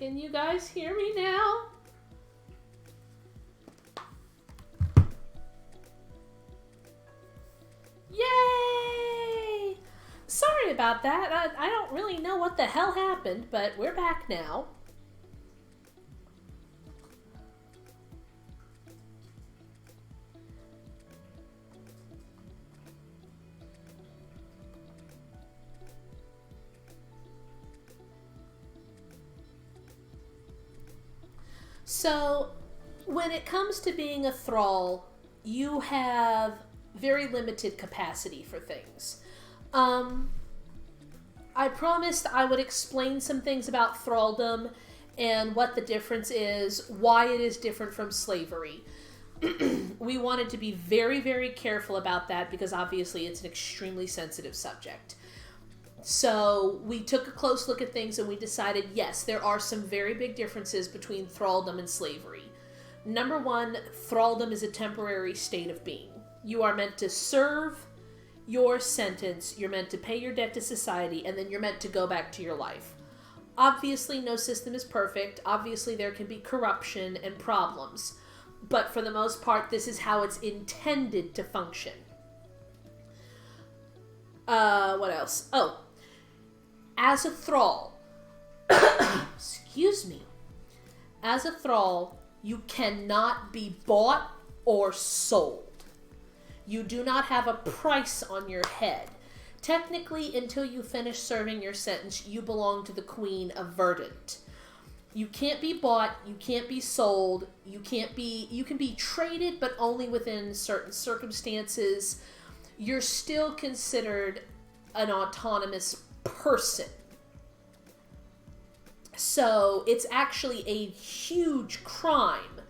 Can you guys hear me now? Yay! Sorry about that. I don't really know what the hell happened, but we're back now. So, when it comes to being a thrall, you have very limited capacity for things. I promised I would explain some things about thralldom and what the difference is, why it is different from slavery. We wanted to be very, very careful about that because obviously it's an extremely sensitive subject. So we took a close look at things and we decided, yes, there are some very big differences between thralldom and slavery. Number one, thralldom is a temporary state of being. You are meant to serve your sentence, you're meant to pay your debt to society, and then you're meant to go back to your life. Obviously, no system is perfect. Obviously, there can be corruption and problems. But for the most part, this is how it's intended to function. What else? Oh. As a thrall, excuse me, as a thrall, you cannot be bought or sold. You do not have a price on your head. Technically, until you finish serving your sentence, you belong to the Queen of Verdant. You can't be bought, you can't be sold, you can be traded, but only within certain circumstances. You're still considered an autonomous person. So it's actually a huge crime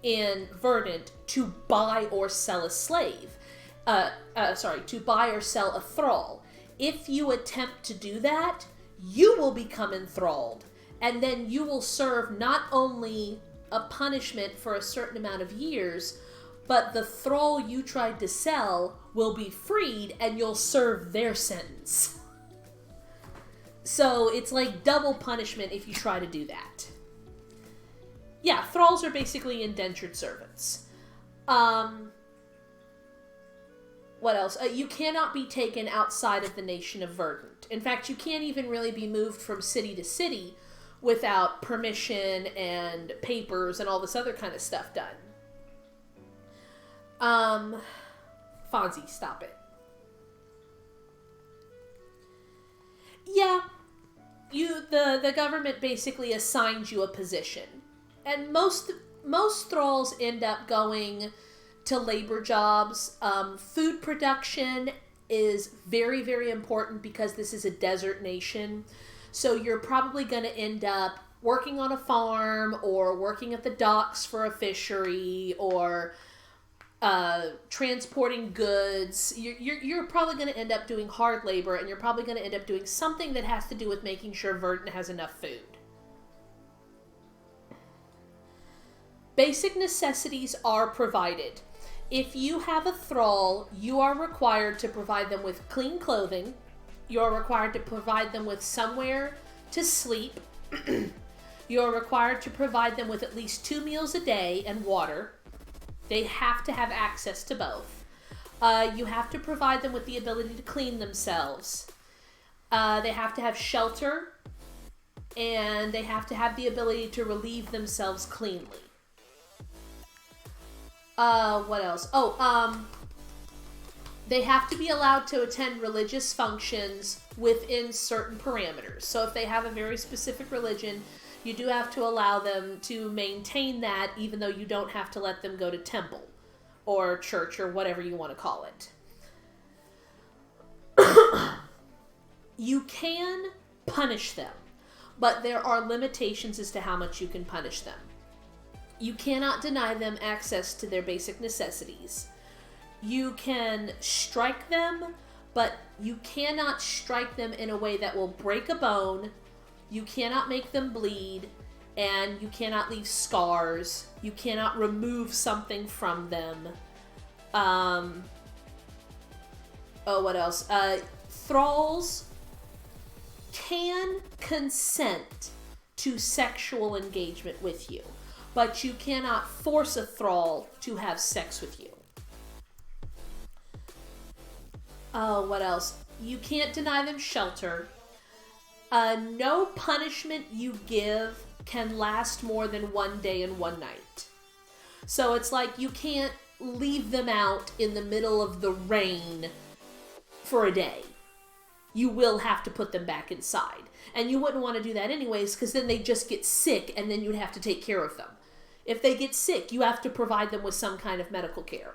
in Verdant to buy or sell a slave. To buy or sell a thrall. If you attempt to do that, you will become enthralled, and then you will serve not only a punishment for a certain amount of years, but the thrall you tried to sell will be freed and you'll serve their sentence. So it's like double punishment if you try to do that. Yeah, thralls are basically indentured servants. What else? You cannot be taken outside of the nation of Verdant. In fact, you can't even really be moved from city to city without permission and papers and all this other kind of stuff done. Fonzie, stop it. Yeah, the government basically assigns you a position. And most thralls end up going to labor jobs. Food production is very, very important because this is a desert nation. So you're probably going to end up working on a farm or working at the docks for a fishery or transporting goods. You're probably going to end up doing hard labor, and you're probably going to end up doing something that has to do with making sure Verdant has enough food. Basic necessities are provided. If you have a thrall, you are required to provide them with clean clothing. You are required to provide them with somewhere to sleep. You are required to provide them with at least 2 meals a day and water. They have to have access to both. You have to provide them with the ability to clean themselves. They have to have shelter, and they have to have the ability to relieve themselves cleanly. What else? They have to be allowed to attend religious functions within certain parameters. So if they have a very specific religion, you do have to allow them to maintain that, even though you don't have to let them go to temple or church or whatever you want to call it. You can punish them, but there are limitations as to how much you can punish them. You cannot deny them access to their basic necessities. You can strike them, but you cannot strike them in a way that will break a bone. You cannot make them bleed, and you cannot leave scars. You cannot remove something from them. What else? Thralls can consent to sexual engagement with you. But you cannot force a thrall to have sex with you. Oh, what else? You can't deny them shelter. No punishment you give can last more than 1 day and 1 night. So it's like you can't leave them out in the middle of the rain for a day. You will have to put them back inside. And you wouldn't want to do that anyways, because then they just get sick and then you'd have to take care of them. If they get sick, you have to provide them with some kind of medical care.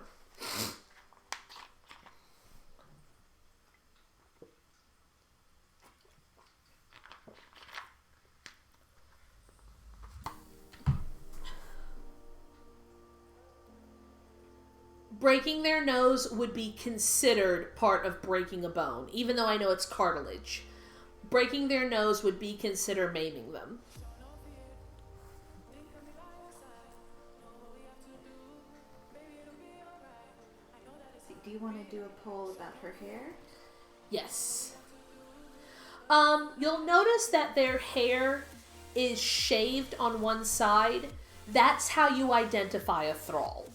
Breaking their nose would be considered part of breaking a bone, even though I know it's cartilage. Breaking their nose would be considered maiming them. Do you want to do a poll about her hair? Yes. You'll notice that their hair is shaved on one side. That's how you identify a thrall.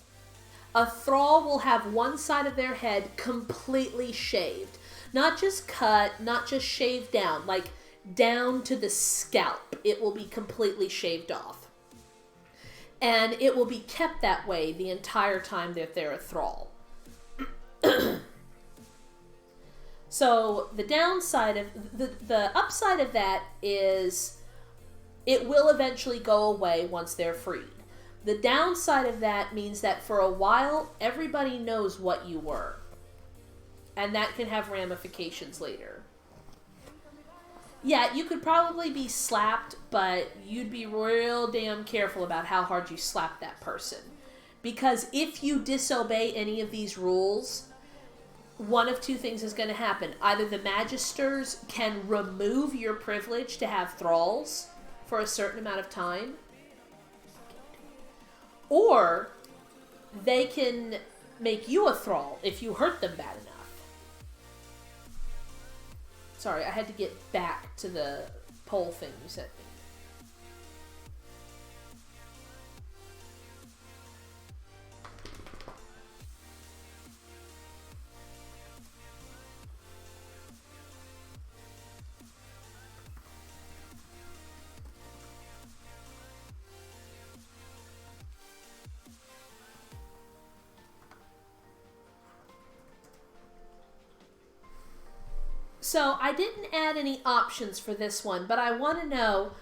A thrall will have one side of their head completely shaved. Not just cut, not just shaved down, like down to the scalp. It will be completely shaved off. And it will be kept that way the entire time that they're a thrall. So the downside of the upside of that is it will eventually go away once they're freed. The downside of that means that for a while everybody knows what you were, and that can have ramifications later. Yeah, you could probably be slapped, but you'd be real damn careful about how hard you slap that person, because if you disobey any of these rules, one of two things is going to happen. Either the Magisters can remove your privilege to have thralls for a certain amount of time, or they can make you a thrall if you hurt them bad enough. Sorry, I had to get back to the poll thing you sent me. So I didn't add any options for this one, but I want to know,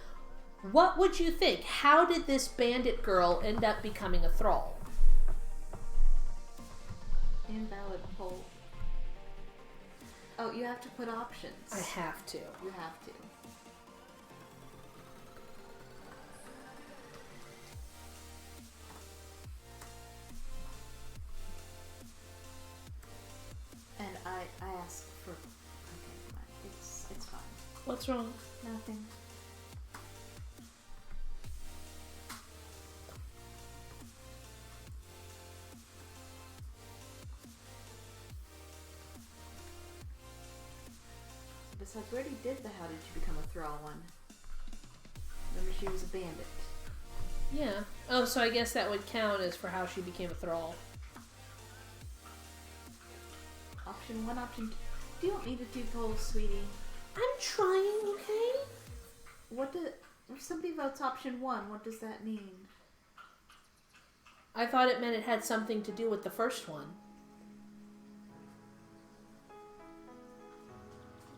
what would you think? How did this bandit girl end up becoming a thrall? Invalid poll. Oh, you have to put options. I have to. You have to. And I asked for... Okay, fine. It's fine. What's wrong? Nothing. Besides, we already did the how did you become a thrall one. Remember, she was a bandit. Yeah. Oh, so I guess that would count as for how she became a thrall. Option 1, option 2. Do you want me to do polls, sweetie? I'm trying, okay? If somebody votes option 1, what does that mean? I thought it meant it had something to do with the first one.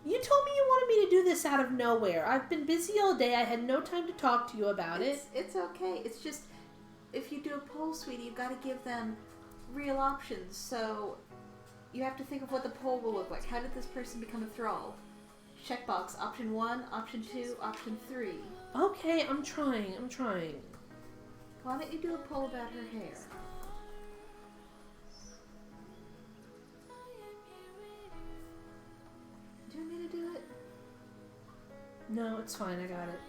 You told me you wanted me to do this out of nowhere. I've been busy all day. I had no time to talk to you about it. It's okay. It's just, if you do a poll, sweetie, you've got to give them real options. So you have to think of what the poll will look like. How did this person become a thrall? Checkbox, option 1, option 2, option 3. Okay, I'm trying. Why don't you do a poll about her hair? Do you want me to do it? No, it's fine. I got it.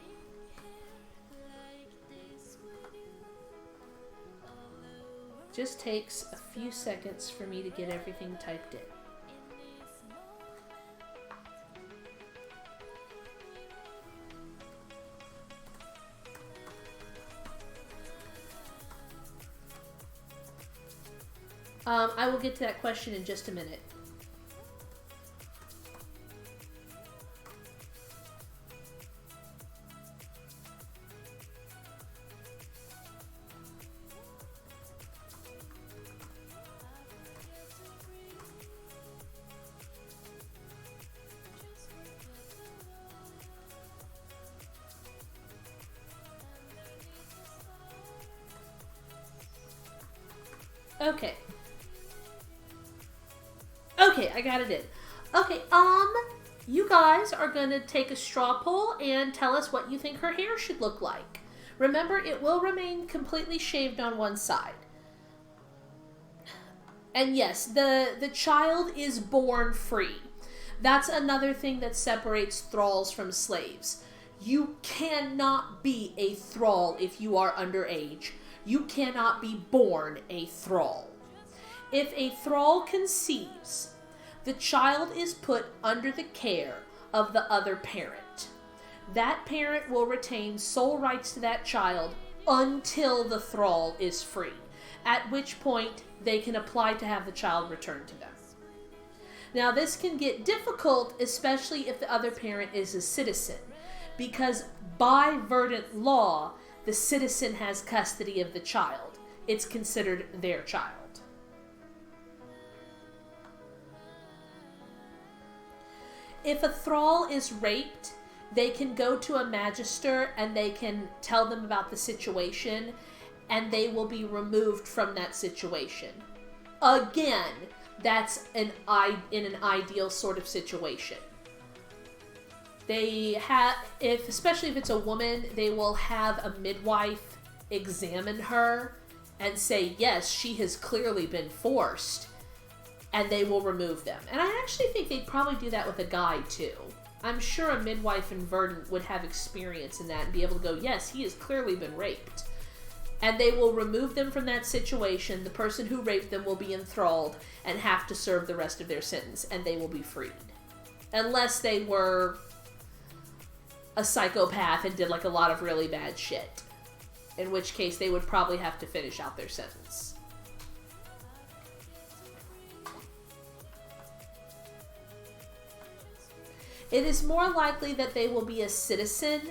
Just takes a few seconds for me to get everything typed in. I will get to that question in just a minute. Okay. Okay, I got it in. Okay, you guys are gonna take a straw poll and tell us what you think her hair should look like. Remember, it will remain completely shaved on one side. And yes, the child is born free. That's another thing that separates thralls from slaves. You cannot be a thrall if you are underage. You cannot be born a thrall. If a thrall conceives, the child is put under the care of the other parent. That parent will retain sole rights to that child until the thrall is free, at which point they can apply to have the child returned to them. Now, this can get difficult, especially if the other parent is a citizen, because by Verdant law, the citizen has custody of the child. It's considered their child. If a thrall is raped, they can go to a magister and they can tell them about the situation, and they will be removed from that situation. Again, that's in an ideal sort of situation. They have, especially if it's a woman, they will have a midwife examine her and say, yes, she has clearly been forced, and they will remove them. And I actually think they'd probably do that with a guy, too. I'm sure a midwife in Verdant would have experience in that and be able to go, yes, he has clearly been raped. And they will remove them from that situation. The person who raped them will be enthralled and have to serve the rest of their sentence, and they will be freed. Unless they were a psychopath and did like a lot of really bad shit, in which case they would probably have to finish out their sentence. It is more likely that they will be a citizen,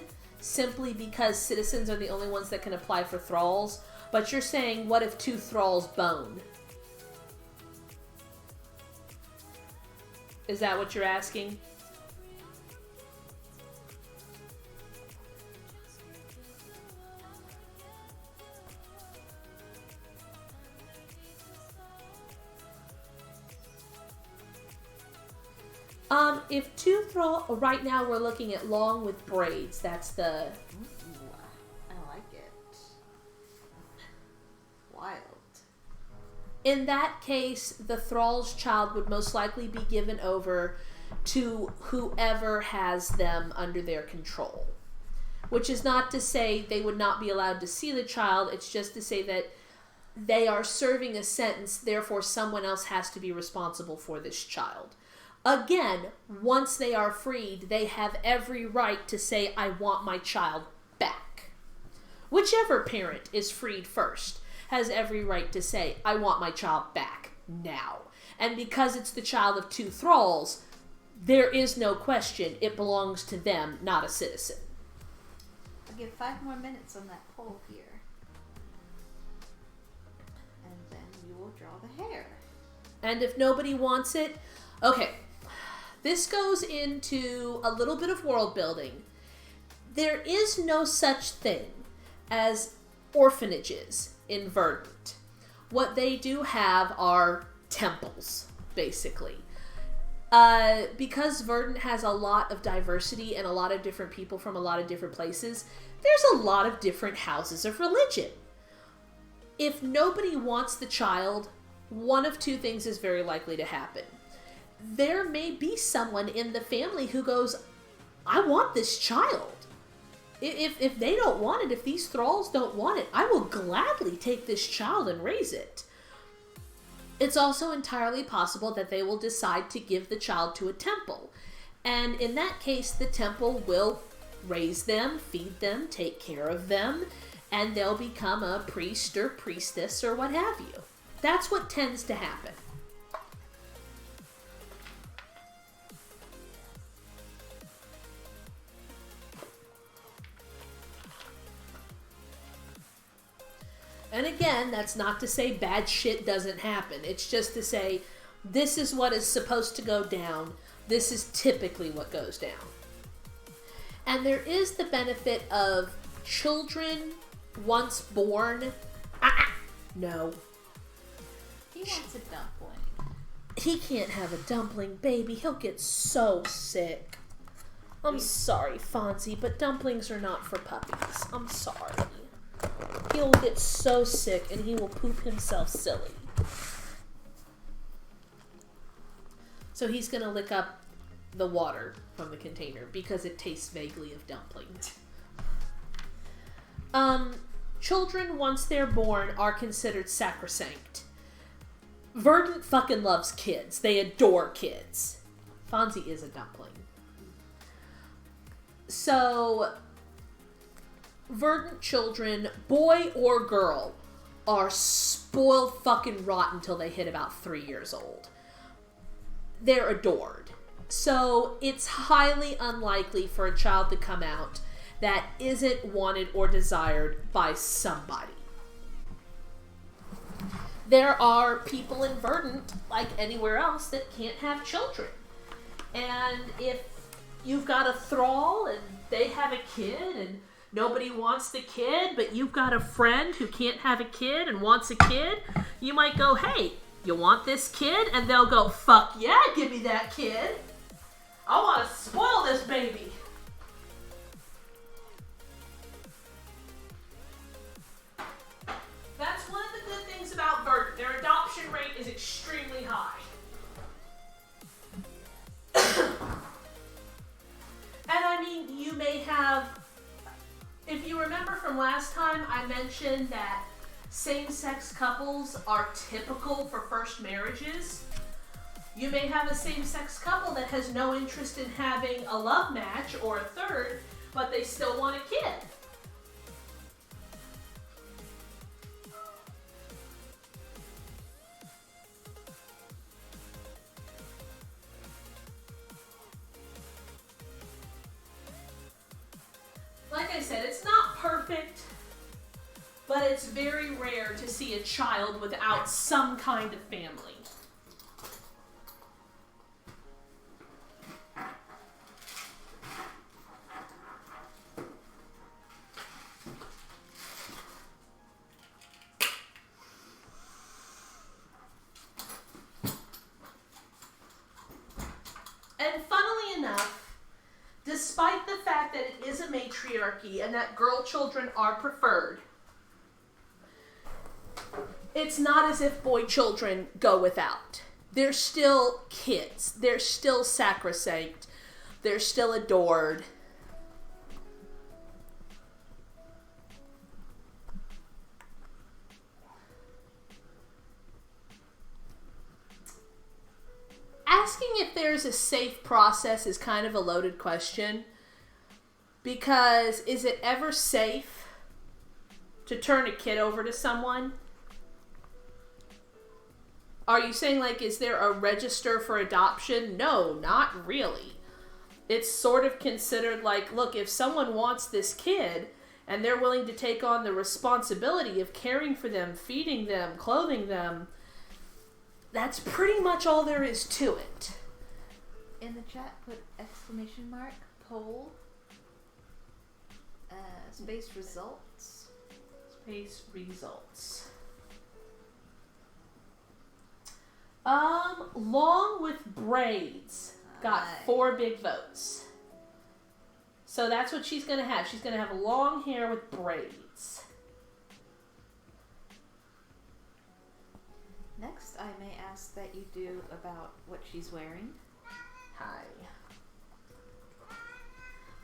simply because citizens are the only ones that can apply for thralls. But you're saying, what if two thralls bone? Is that what you're asking? If two thrall, right now we're looking at long with braids. That's the... Ooh, I like it. Wild. In that case, the thrall's child would most likely be given over to whoever has them under their control. Which is not to say they would not be allowed to see the child. It's just to say that they are serving a sentence, therefore someone else has to be responsible for this child. Again, once they are freed, they have every right to say, I want my child back. Whichever parent is freed first has every right to say, I want my child back now. And because it's the child of two thralls, there is no question it belongs to them, not a citizen. I'll give 5 more minutes on that poll here. And then you will draw the hair. And if nobody wants it, okay. This goes into a little bit of world building. There is no such thing as orphanages in Verdant. What they do have are temples, basically. Because Verdant has a lot of diversity and a lot of different people from a lot of different places, there's a lot of different houses of religion. If nobody wants the child, one of two things is very likely to happen. There may be someone in the family who goes, I want this child. If they don't want it, if these thralls don't want it, I will gladly take this child and raise it. It's also entirely possible that they will decide to give the child to a temple. And in that case, the temple will raise them, feed them, take care of them, and they'll become a priest or priestess or what have you. That's what tends to happen. And again, that's not to say bad shit doesn't happen. It's just to say, this is what is supposed to go down. This is typically what goes down. And there is the benefit of children once born. No. He wants a dumpling. He can't have a dumpling, baby. He'll get so sick. I'm sorry, Fonzie, but dumplings are not for puppies. I'm sorry. He'll get so sick and he will poop himself silly. So he's going to lick up the water from the container because it tastes vaguely of dumplings. Children, once they're born, are considered sacrosanct. Verdant fucking loves kids. They adore kids. Fonzie is a dumpling. So, Verdant children, boy or girl, are spoiled fucking rotten until they hit about 3 years old. They're adored. So, it's highly unlikely for a child to come out that isn't wanted or desired by somebody. There are people in Verdant, like anywhere else, that can't have children. And if you've got a thrall and they have a kid and nobody wants the kid, but you've got a friend who can't have a kid and wants a kid, you might go, hey, you want this kid? And they'll go, fuck yeah, give me that kid. I want to spoil this baby. That's one of the good things about Verdant. Their adoption rate is extremely high. And I mean, you may have, if you remember from last time, I mentioned that same-sex couples are typical for first marriages. You may have a same-sex couple that has no interest in having a love match or a third, but they still want a kid. Like I said, it's not perfect, but it's very rare to see a child without some kind of family. And funnily enough, despite the fact that it is a matriarchy and that girl children are preferred, it's not as if boy children go without. They're still kids. They're still sacrosanct. They're still adored. Asking if there's a safe process is kind of a loaded question, because is it ever safe to turn a kid over to someone? Are you saying, like, is there a register for adoption? No, not really. It's sort of considered like, look, if someone wants this kid and they're willing to take on the responsibility of caring for them, feeding them, clothing them, that's pretty much all there is to it. In the chat, put exclamation mark, poll, space results. Space results. Long with braids got 4 big votes. So that's what she's going to have. She's going to have long hair with braids. Next, I may ask that you do about what she's wearing. Hi.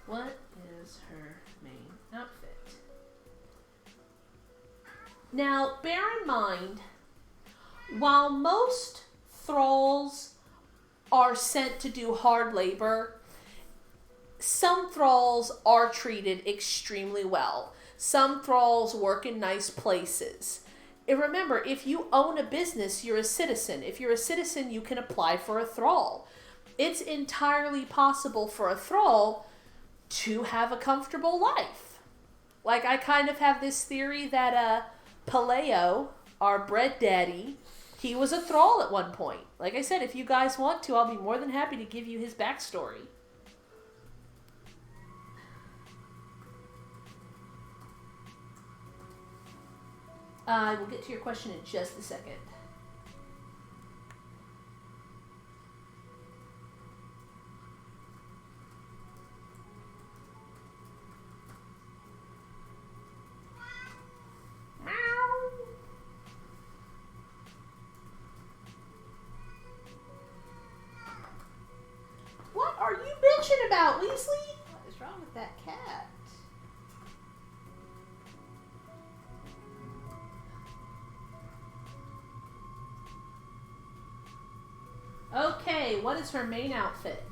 What is her main outfit? Now, bear in mind, while most thralls are sent to do hard labor, some thralls are treated extremely well. Some thralls work in nice places. And remember, if you own a business, you're a citizen. If you're a citizen, you can apply for a thrall. It's entirely possible for a thrall to have a comfortable life. Like, I kind of have this theory that Paleo, our bread daddy, he was a thrall at one point. Like I said, if you guys want to, I'll be more than happy to give you his backstory. I will get to your question in just a second. What are you bitching about, Weasley? What is wrong with that cat? Okay, what is her main outfit?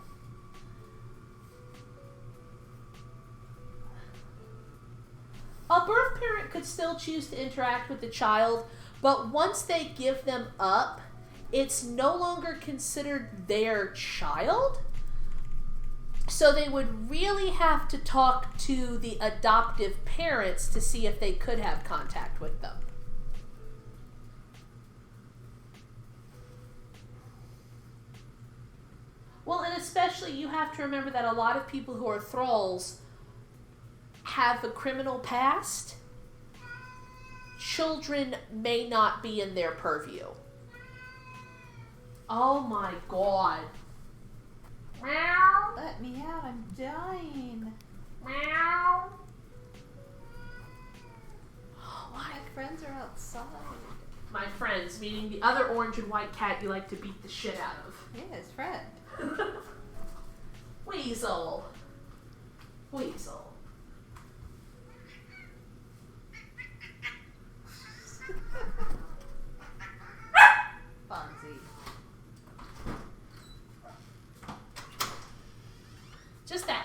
A birth parent could still choose to interact with the child, but once they give them up, it's no longer considered their child. So they would really have to talk to the adoptive parents to see if they could have contact with them. Well, and especially you have to remember that a lot of people who are thralls have a criminal past. Children may not be in their purview. Oh my god. Meow. Let me out, I'm dying. Meow. My friends are outside. My friends, meaning the other orange and white cat you like to beat the shit out of. Yes, friend. Weasel. Weasel. Fonzie. Just that.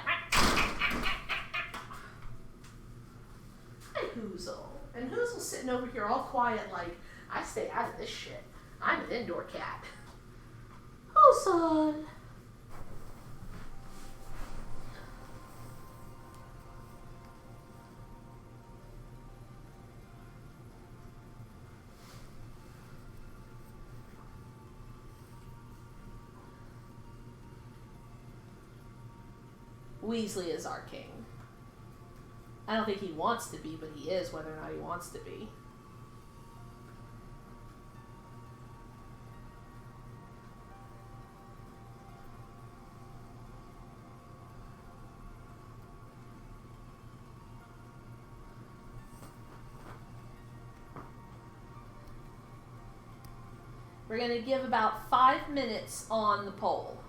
Hi, Hoozle. And Hoozle's sitting over here all quiet like, I stay out of this shit. I'm an indoor cat. Hoozle. Weasley is our king. I don't think he wants to be, but he is, whether or not he wants to be. We're going to give about 5 minutes on the poll.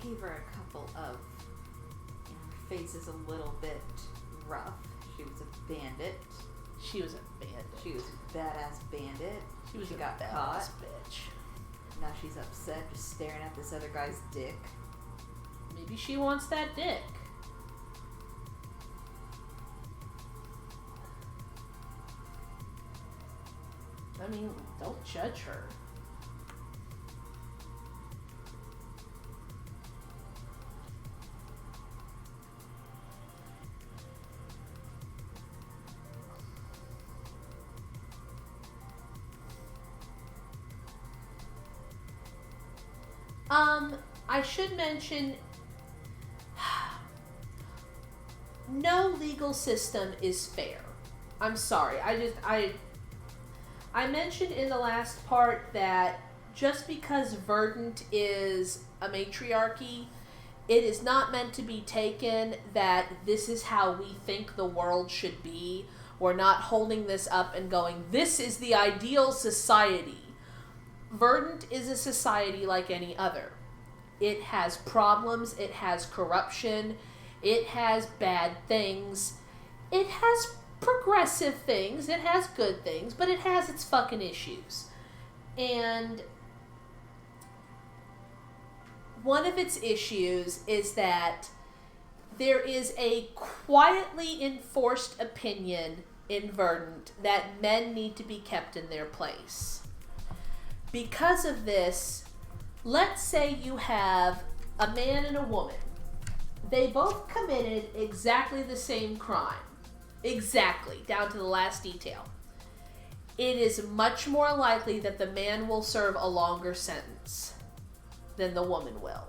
Gave her a couple of, her face is a little bit rough. She was a bandit. She was a bandit. She was a badass bandit. She got caught. Bitch. Now she's upset, just staring at this other guy's dick. Maybe she wants that dick. I mean, don't judge her. I should mention, no legal system is fair. I'm sorry. I mentioned in the last part that just because Verdant is a matriarchy, it is not meant to be taken that this is how we think the world should be. We're not holding this up and going, this is the ideal society. Verdant is a society like any other. It has problems, it has corruption, it has bad things, it has progressive things, it has good things, but it has its fucking issues. And one of its issues is that there is a quietly enforced opinion in Verdant that men need to be kept in their place. Because of this, let's say you have a man and a woman. They both committed exactly the same crime. Exactly, down to the last detail. It is much more likely that the man will serve a longer sentence than the woman will.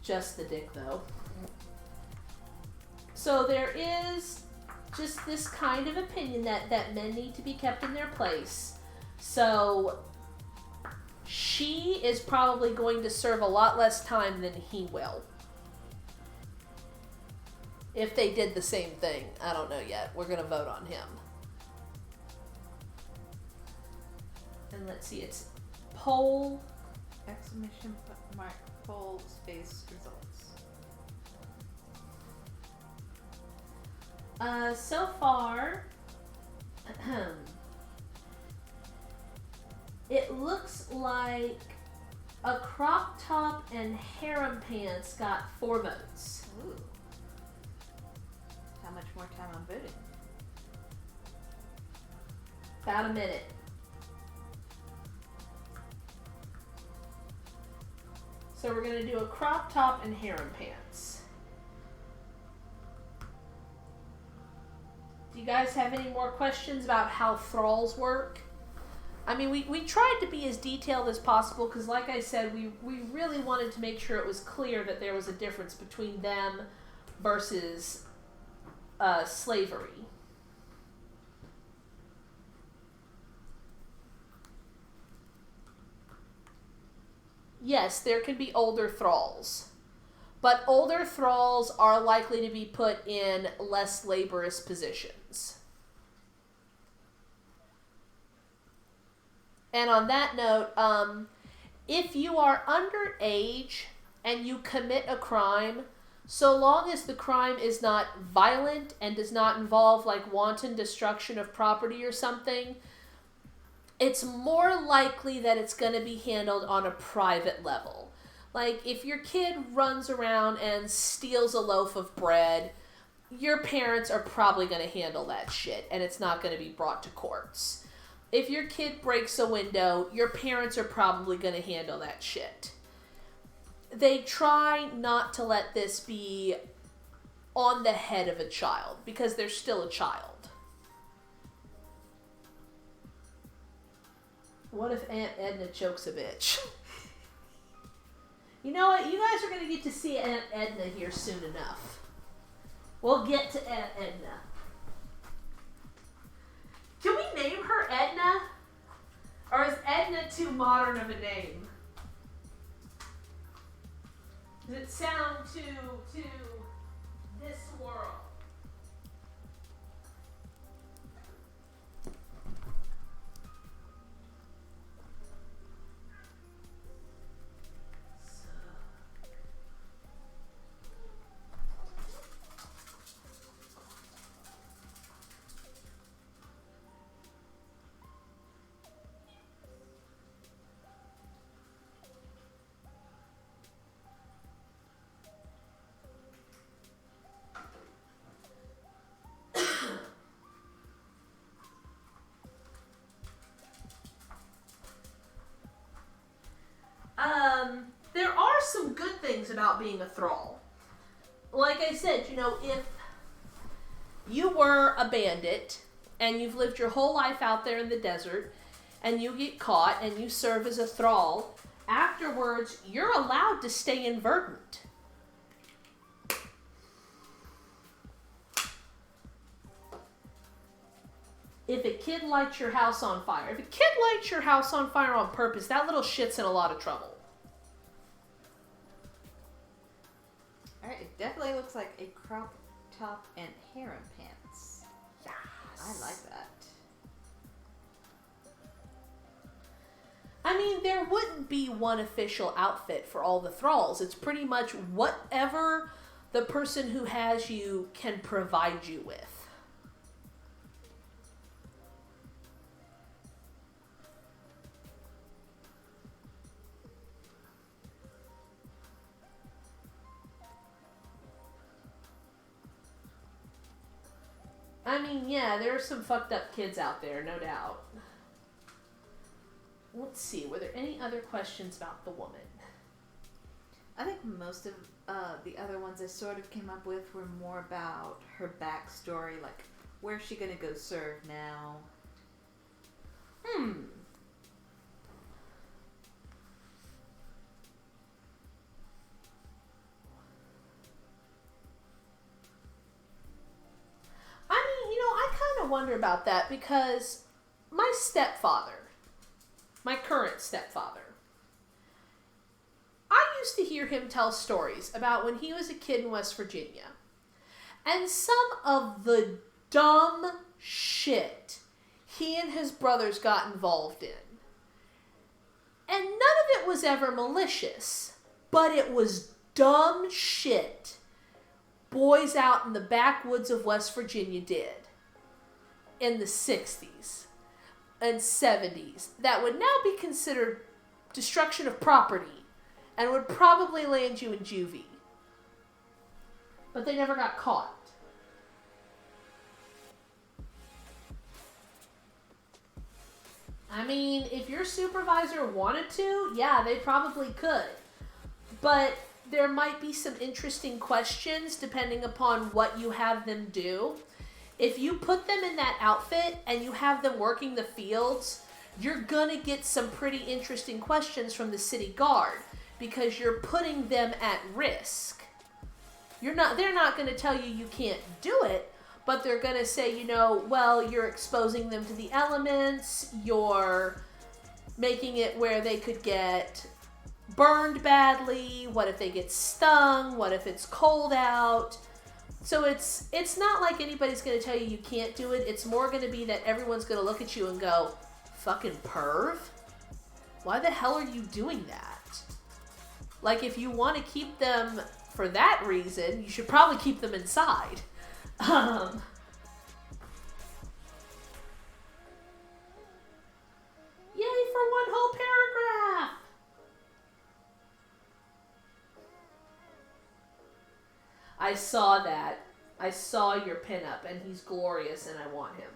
Just the dick, though. So there is just this kind of opinion that men need to be kept in their place. So she is probably going to serve a lot less time than he will. If they did the same thing. I don't know yet. We're going to vote on him. And let's see, it's poll. Exclamation mark poll space results. So far, it looks like a crop top and harem pants got 4 votes. Ooh. How much more time on voting? About a minute. So we're going to do a crop top and harem pants. Do you guys have any more questions about how thralls work? I mean, we tried to be as detailed as possible because, like I said, we really wanted to make sure it was clear that there was a difference between them versus slavery. Yes, there can be older thralls. But older thralls are likely to be put in less laborious positions. And on that note, if you are underage and you commit a crime, so long as the crime is not violent and does not involve like wanton destruction of property or something, it's more likely that it's going to be handled on a private level. Like, if your kid runs around and steals a loaf of bread, your parents are probably going to handle that shit, and it's not going to be brought to courts. If your kid breaks a window, your parents are probably going to handle that shit. They try not to let this be on the head of a child, because they're still a child. What if Aunt Edna chokes a bitch? You know what? You guys are going to get to see Aunt Edna here soon enough. We'll get to Aunt Edna. Can we name her Edna? Or is Edna too modern of a name? Does it sound too this world? There are some good things about being a thrall. Like I said, you know, if you were a bandit and you've lived your whole life out there in the desert and you get caught and you serve as a thrall, afterwards you're allowed to stay in Verdant. If a kid lights your house on fire, on purpose, that little shit's in a lot of trouble. Alright, it definitely looks like a crop top and harem pants. Yes. I like that. I mean, there wouldn't be one official outfit for all the thralls. It's pretty much whatever the person who has you can provide you with. I mean, yeah, there are some fucked up kids out there, no doubt. Let's see, were there any other questions about the woman? I think most of the other ones I sort of came up with were more about her backstory, like, where's she gonna go serve now? I kind of wonder about that because my stepfather, my current stepfather, I used to hear him tell stories about when he was a kid in West Virginia and some of the dumb shit he and his brothers got involved in. And none of it was ever malicious, but it was dumb shit boys out in the backwoods of West Virginia did in the 60s and 70s that would now be considered destruction of property and would probably land you in juvie. But they never got caught. I mean, if your supervisor wanted to, yeah, they probably could. But there might be some interesting questions depending upon what you have them do. If you put them in that outfit and you have them working the fields, you're gonna get some pretty interesting questions from the city guard because you're putting them at risk. They're not gonna tell you can't do it, but they're gonna say, well, you're exposing them to the elements, you're making it where they could get burned badly, what if they get stung, what if it's cold out. So it's not like anybody's going to tell you can't do it. It's more going to be that everyone's going to look at you and go, fucking perv? Why the hell are you doing that? Like, if you want to keep them for that reason, you should probably keep them inside. Yay for one whole paragraph! I saw that. I saw your pinup, and he's glorious, and I want him.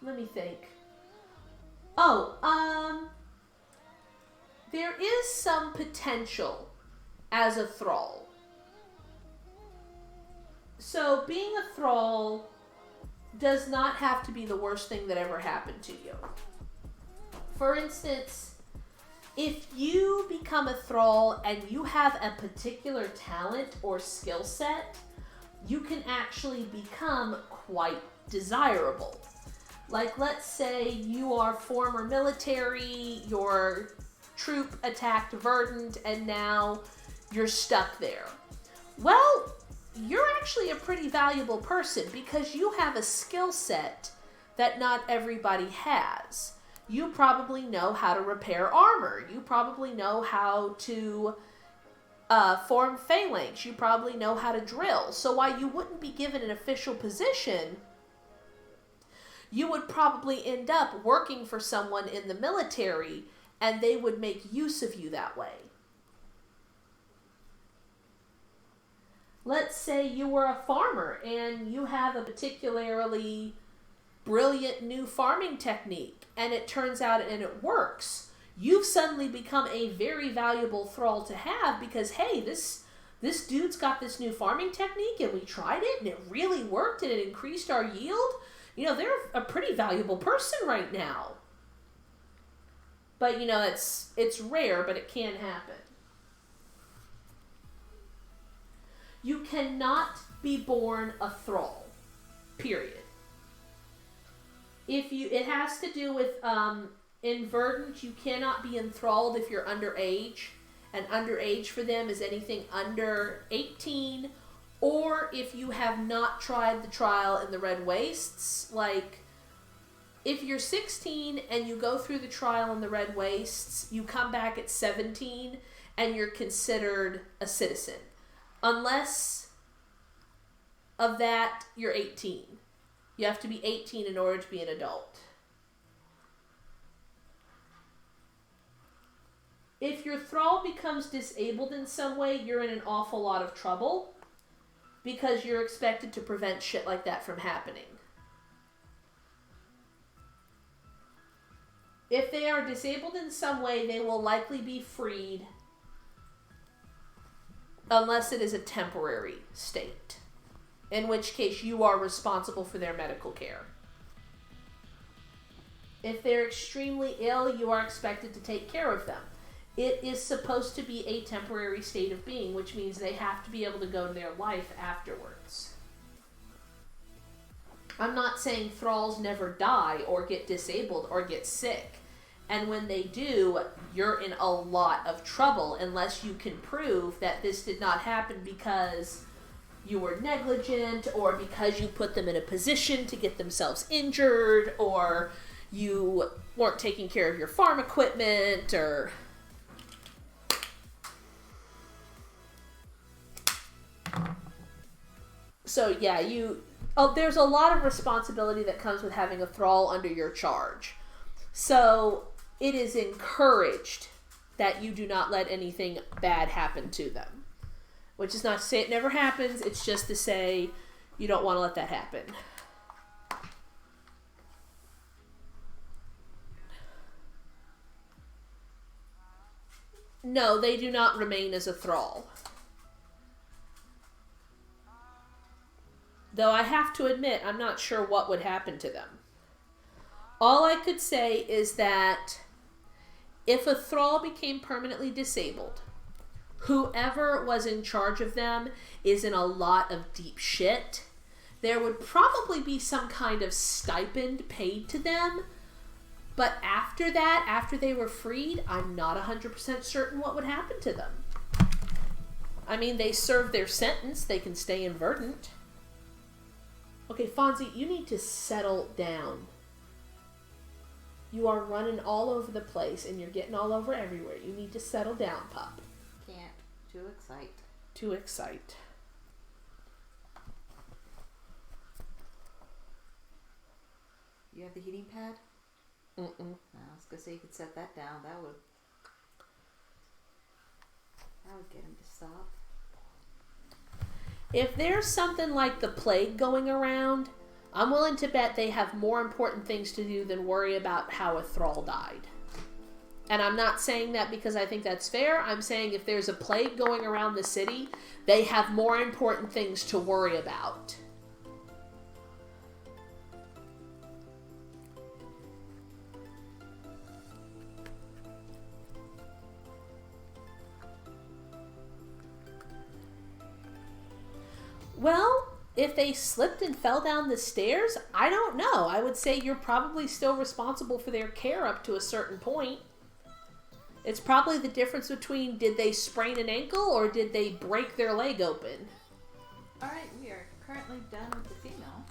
Let me think. There is some potential as a thrall. So being a thrall does not have to be the worst thing that ever happened to you. For instance, if you become a thrall and you have a particular talent or skill set, you can actually become quite desirable. Like, let's say you are former military, your troop attacked Verdant, and now you're stuck there. Well, you're actually a pretty valuable person because you have a skill set that not everybody has. You probably know how to repair armor. You probably know how to form phalanx. You probably know how to drill. So while you wouldn't be given an official position, you would probably end up working for someone in the military and they would make use of you that way. Let's say you were a farmer and you have a particularly brilliant new farming technique and it turns out and it works. You've suddenly become a very valuable thrall to have because, hey, this dude's got this new farming technique and we tried it and it really worked and it increased our yield. They're a pretty valuable person right now. But, it's rare, but it can happen. You cannot be born a thrall. Period. It has to do with, in Verdant, you cannot be enthralled if you're underage. And underage for them is anything under 18, or if you have not tried the trial in the Red Wastes. Like, if you're 16 and you go through the trial in the Red Wastes, you come back at 17 and you're considered a citizen. Unless of that, you're 18. You have to be 18 in order to be an adult. If your thrall becomes disabled in some way, you're in an awful lot of trouble because you're expected to prevent shit like that from happening. If they are disabled in some way, they will likely be freed unless it is a temporary state, in which case you are responsible for their medical care. If they're extremely ill, you are expected to take care of them. It is supposed to be a temporary state of being, which means they have to be able to go to their life afterwards. I'm not saying thralls never die or get disabled or get sick. And when they do, you're in a lot of trouble unless you can prove that this did not happen because you were negligent or because you put them in a position to get themselves injured or you weren't taking care of your farm equipment or... So yeah, there's a lot of responsibility that comes with having a thrall under your charge. So it is encouraged that you do not let anything bad happen to them. Which is not to say it never happens, it's just to say you don't want to let that happen. No, they do not remain as a thrall. Though I have to admit, I'm not sure what would happen to them. All I could say is that if a thrall became permanently disabled, whoever was in charge of them is in a lot of deep shit. There would probably be some kind of stipend paid to them, but after that, after they were freed, I'm not 100% certain what would happen to them. I mean, they served their sentence, they can stay in Verdant. Okay, Fonzie, you need to settle down. You are running all over the place and you're getting all over everywhere. You need to settle down, pup. Can't. Too excite. Too excite. You have the heating pad? Mm-mm. I was gonna say you could set that down. That would get him to stop. If there's something like the plague going around, I'm willing to bet they have more important things to do than worry about how a thrall died. And I'm not saying that because I think that's fair. I'm saying if there's a plague going around the city, they have more important things to worry about. Well, if they slipped and fell down the stairs, I don't know. I would say you're probably still responsible for their care up to a certain point. It's probably the difference between did they sprain an ankle or did they break their leg open. Alright, we are currently done with the female.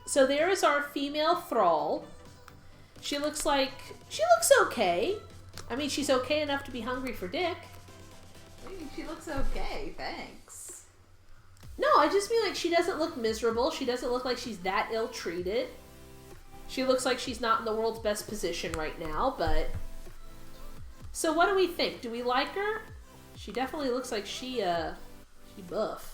So there is our female thrall. She looks okay. I mean, she's okay enough to be hungry for dick. She looks okay, thanks. No, I just mean like she doesn't look miserable. She doesn't look like she's that ill-treated. She looks like she's not in the world's best position right now, but... So what do we think? Do we like her? She definitely looks like she buff.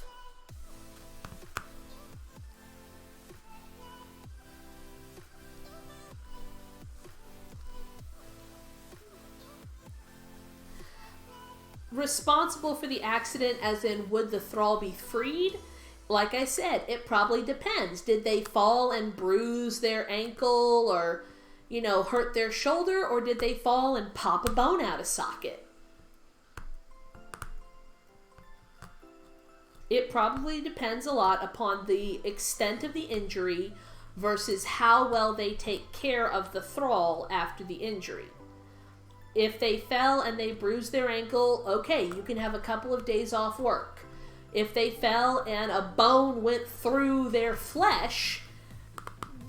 Responsible for the accident as in would the thrall be freed? Like I said, it probably depends. Did they fall and bruise their ankle or, hurt their shoulder, or did they fall and pop a bone out of socket? It probably depends a lot upon the extent of the injury versus how well they take care of the thrall after the injury. If they fell and they bruised their ankle, okay, you can have a couple of days off work. If they fell and a bone went through their flesh,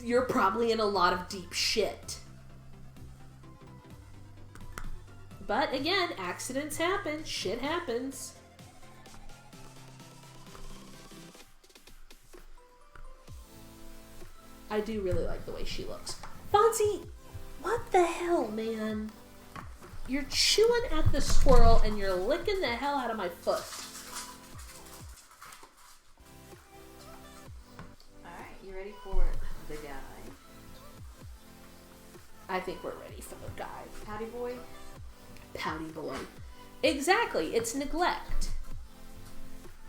you're probably in a lot of deep shit. But again, accidents happen. Shit happens. I do really like the way she looks. Fonzie, what the hell, man? You're chewing at the squirrel and you're licking the hell out of my foot. Alright, you ready for the guy? I think we're ready for the guy. Pouty boy? Pouty boy. Exactly, it's neglect.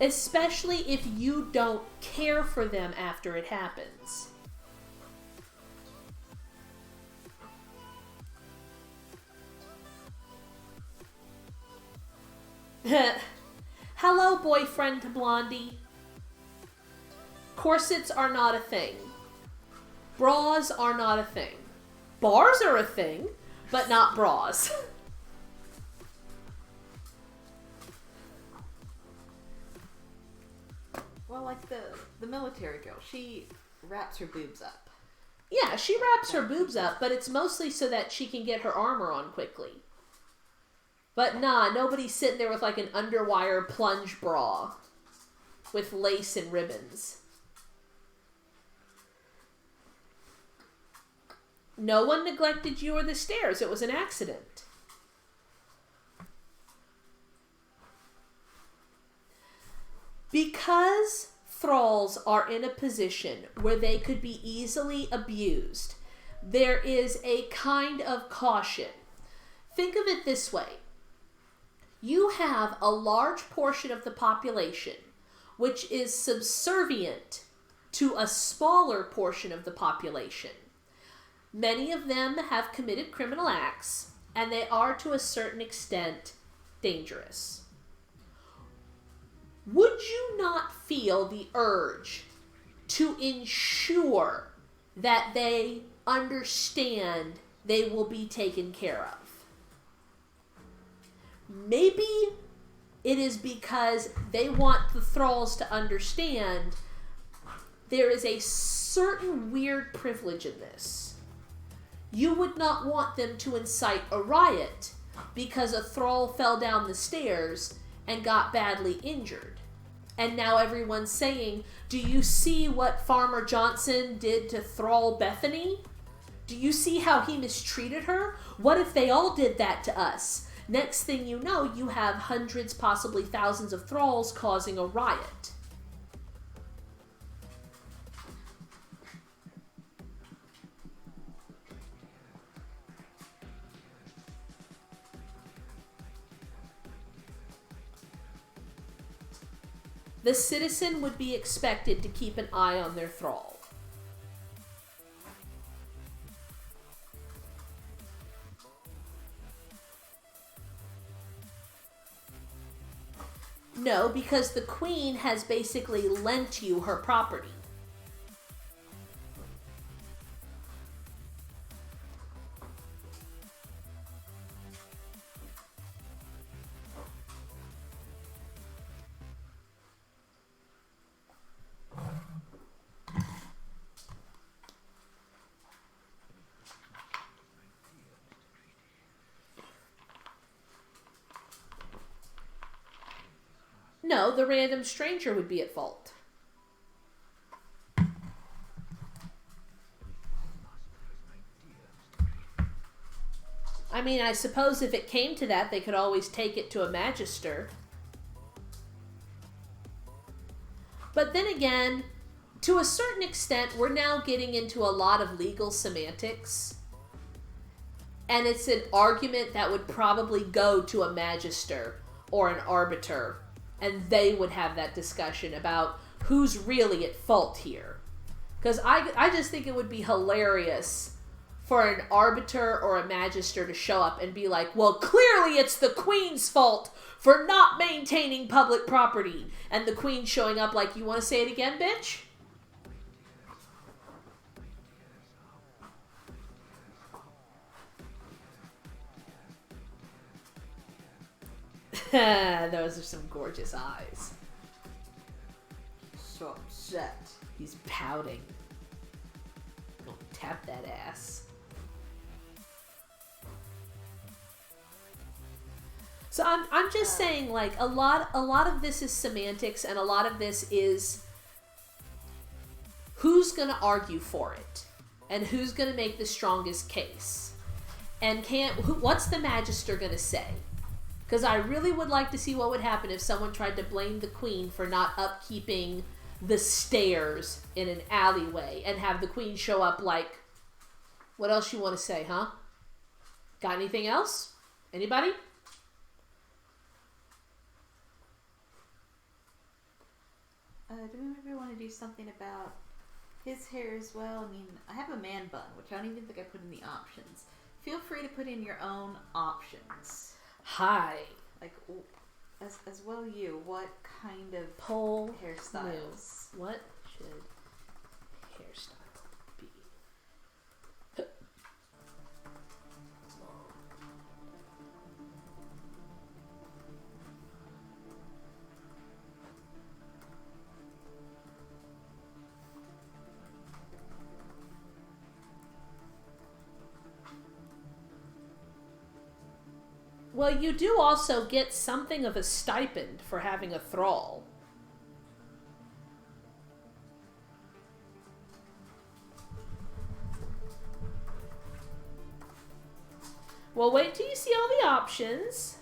Especially if you don't care for them after it happens. Hello, boyfriend to Blondie. Corsets are not a thing. Bras are not a thing. Bars are a thing, but not bras. Well, like the military girl, she wraps her boobs up. Yeah, she wraps her boobs up, but it's mostly so that she can get her armor on quickly. But nah, nobody's sitting there with like an underwire plunge bra with lace and ribbons. No one neglected you or the stairs. It was an accident. Because thralls are in a position where they could be easily abused, there is a kind of caution. Think of it this way. You have a large portion of the population which is subservient to a smaller portion of the population. Many of them have committed criminal acts, and they are to a certain extent dangerous. Would you not feel the urge to ensure that they understand they will be taken care of? Maybe it is because they want the thralls to understand there is a certain weird privilege in this. You would not want them to incite a riot because a thrall fell down the stairs and got badly injured. And now everyone's saying, do you see what Farmer Johnson did to Thrall Bethany? Do you see how he mistreated her? What if they all did that to us? Next thing you know, you have hundreds, possibly thousands of thralls causing a riot. The citizen would be expected to keep an eye on their thrall. No, because the queen has basically lent you her property. No, the random stranger would be at fault. I mean, I suppose if it came to that, they could always take it to a magister. But then again, to a certain extent, we're now getting into a lot of legal semantics. And it's an argument that would probably go to a magister or an arbiter. And they would have that discussion about who's really at fault here. Because I just think it would be hilarious for an arbiter or a magister to show up and be like, well, clearly it's the queen's fault for not maintaining public property. And the queen showing up like, you want to say it again, bitch? Those are some gorgeous eyes. So upset. He's pouting. Don't tap that ass. So I'm just saying, like, a lot of this is semantics, and a lot of this is who's who's going to argue for it? And who's going to make the strongest case? And what's the Magister going to say? Because I really would like to see what would happen if someone tried to blame the Queen for not upkeeping the stairs in an alleyway and have the Queen show up like, what else you want to say, huh? Got anything else? Anybody? Do we ever want to do something about his hair as well? I mean, I have a man bun, which I don't even think I put in the options. Feel free to put in your own options. Hi. Like, as well you, what kind of Poll hairstyles? What should hairstyle be? Well, you do also get something of a stipend for having a thrall. Well, wait till you see all the options.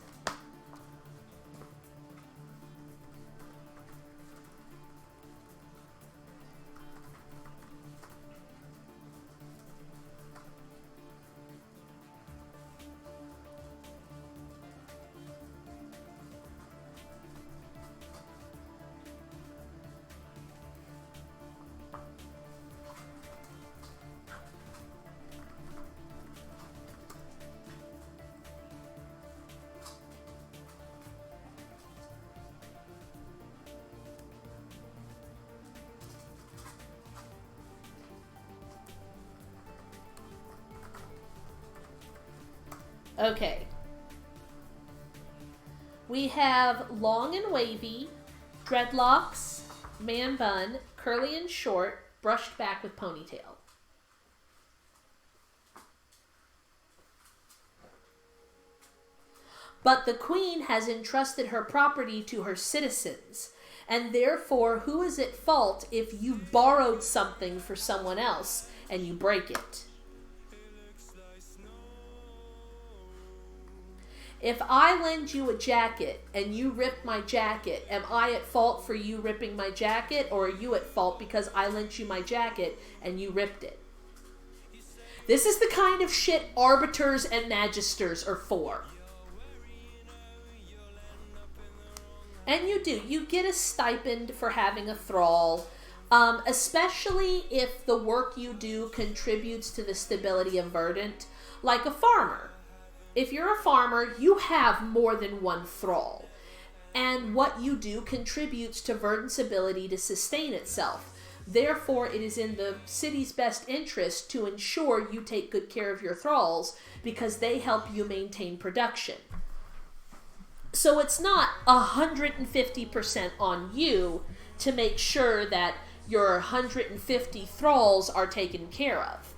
Okay. We have long and wavy, dreadlocks, man bun, curly and short, brushed back with ponytail. But the Queen has entrusted her property to her citizens, and therefore who is at fault if you borrowed something for someone else and you break it? If I lend you a jacket and you rip my jacket, am I at fault for you ripping my jacket, or are you at fault because I lent you my jacket and you ripped it? This is the kind of shit arbiters and magisters are for. And you do. You get a stipend for having a thrall, especially if the work you do contributes to the stability of Verdant, like a farmer. If you're a farmer, you have more than one thrall, and what you do contributes to Verdant's ability to sustain itself. Therefore, it is in the city's best interest to ensure you take good care of your thralls because they help you maintain production. So it's not 150% on you to make sure that your 150 thralls are taken care of.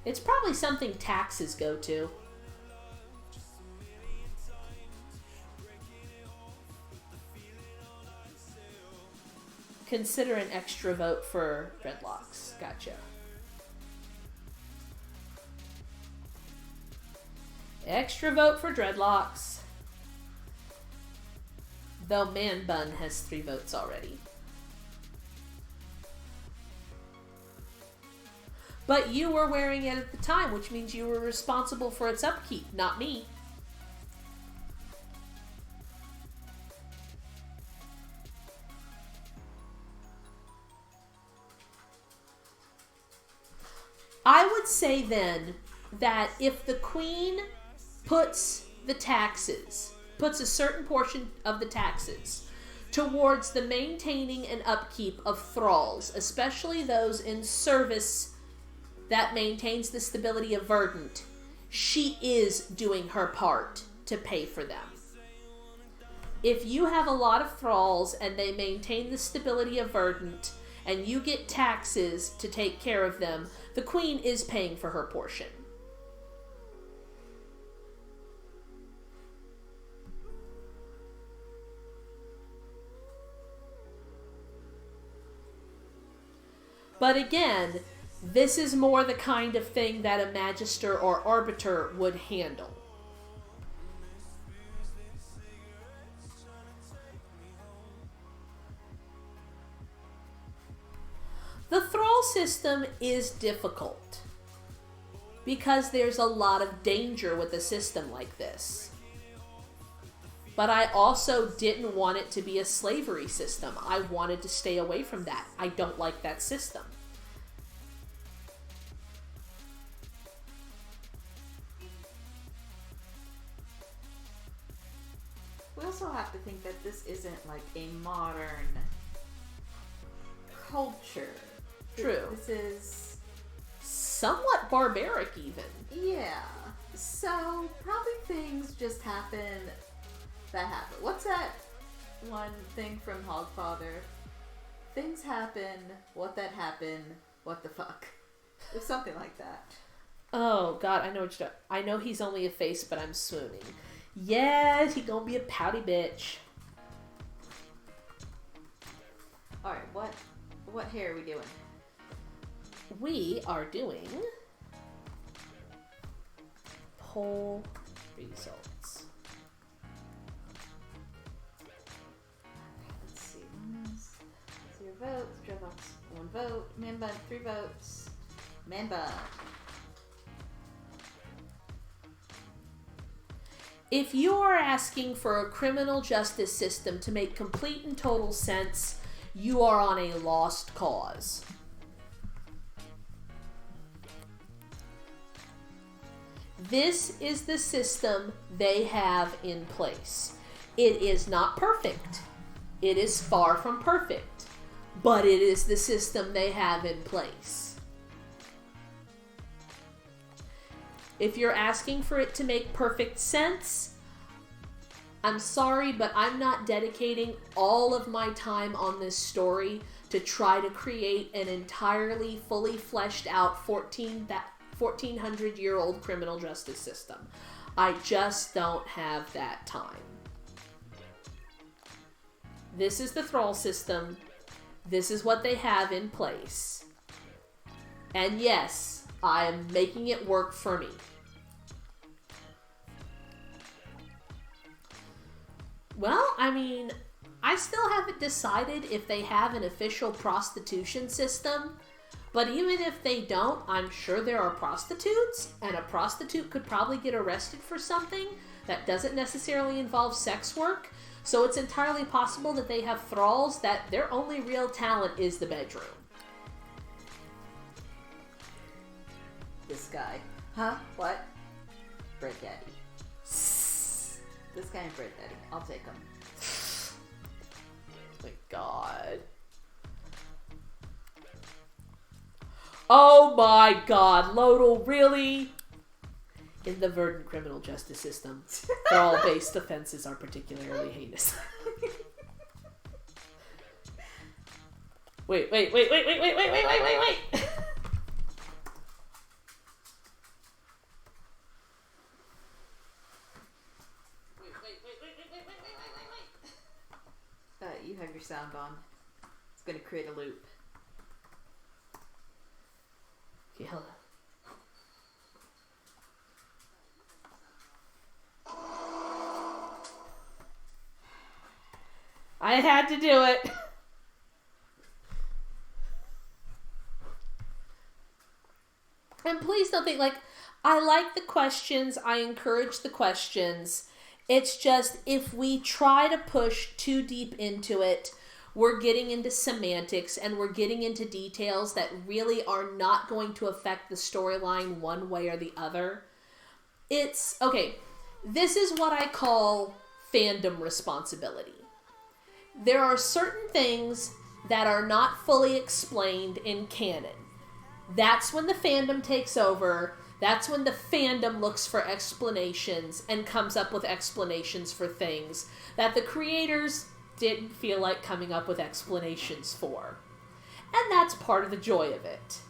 It's probably something taxes go to. Consider an extra vote for dreadlocks. Gotcha. Extra vote for dreadlocks. Though Man Bun has 3 votes already. But you were wearing it at the time, which means you were responsible for its upkeep, not me. I would say then that if the Queen puts a certain portion of the taxes towards the maintaining and upkeep of thralls, especially those in service that maintains the stability of Verdant, she is doing her part to pay for them. If you have a lot of thralls and they maintain the stability of Verdant, and you get taxes to take care of them, the Queen is paying for her portion. But again, this is more the kind of thing that a magister or arbiter would handle. The thrall system is difficult because there's a lot of danger with a system like this. But I also didn't want it to be a slavery system. I wanted to stay away from that. I don't like that system. We also have to think that this isn't like a modern culture. True. This is somewhat barbaric even. Yeah. So probably things just happen that happen. What's that one thing from Hogfather? Things happen, what that happened, what the fuck? It's something like that. Oh god, I know what you're talking. I know he's only a face, but I'm swooning. Yes, he gonna be a pouty bitch. Alright, what hair are we doing? We are doing poll results. Let's see. 0 votes. Dropbox 1 vote. Manbun 3 votes. Manbun. If you are asking for a criminal justice system to make complete and total sense, you are on a lost cause. This is the system they have in place. It is not perfect. It is far from perfect. But it is the system they have in place. If you're asking for it to make perfect sense, I'm sorry, but I'm not dedicating all of my time on this story to try to create an entirely fully fleshed out 1400-year-old criminal justice system. I just don't have that time. This is the thrall system. This is what they have in place. And yes, I am making it work for me. Well, I mean, I still haven't decided if they have an official prostitution system, but even if they don't, I'm sure there are prostitutes, and a prostitute could probably get arrested for something that doesn't necessarily involve sex work, so it's entirely possible that they have thralls that their only real talent is the bedroom. This guy. Huh? What? Bread Daddy. This guy and Bread Daddy. I'll take him. My god. Oh my god, Lodal, really? In the Verdant criminal justice system, thrall-based offenses are particularly heinous. Wait. You have your sound on. It's gonna create a loop. Okay, hello. I had to do it. And please don't think, like, I like the questions. I encourage the questions. It's just, if we try to push too deep into it, we're getting into semantics and we're getting into details that really are not going to affect the storyline one way or the other. It's, okay, this is what I call fandom responsibility. There are certain things that are not fully explained in canon. That's when the fandom takes over. That's when the fandom looks for explanations and comes up with explanations for things that the creators didn't feel like coming up with explanations for. And that's part of the joy of it.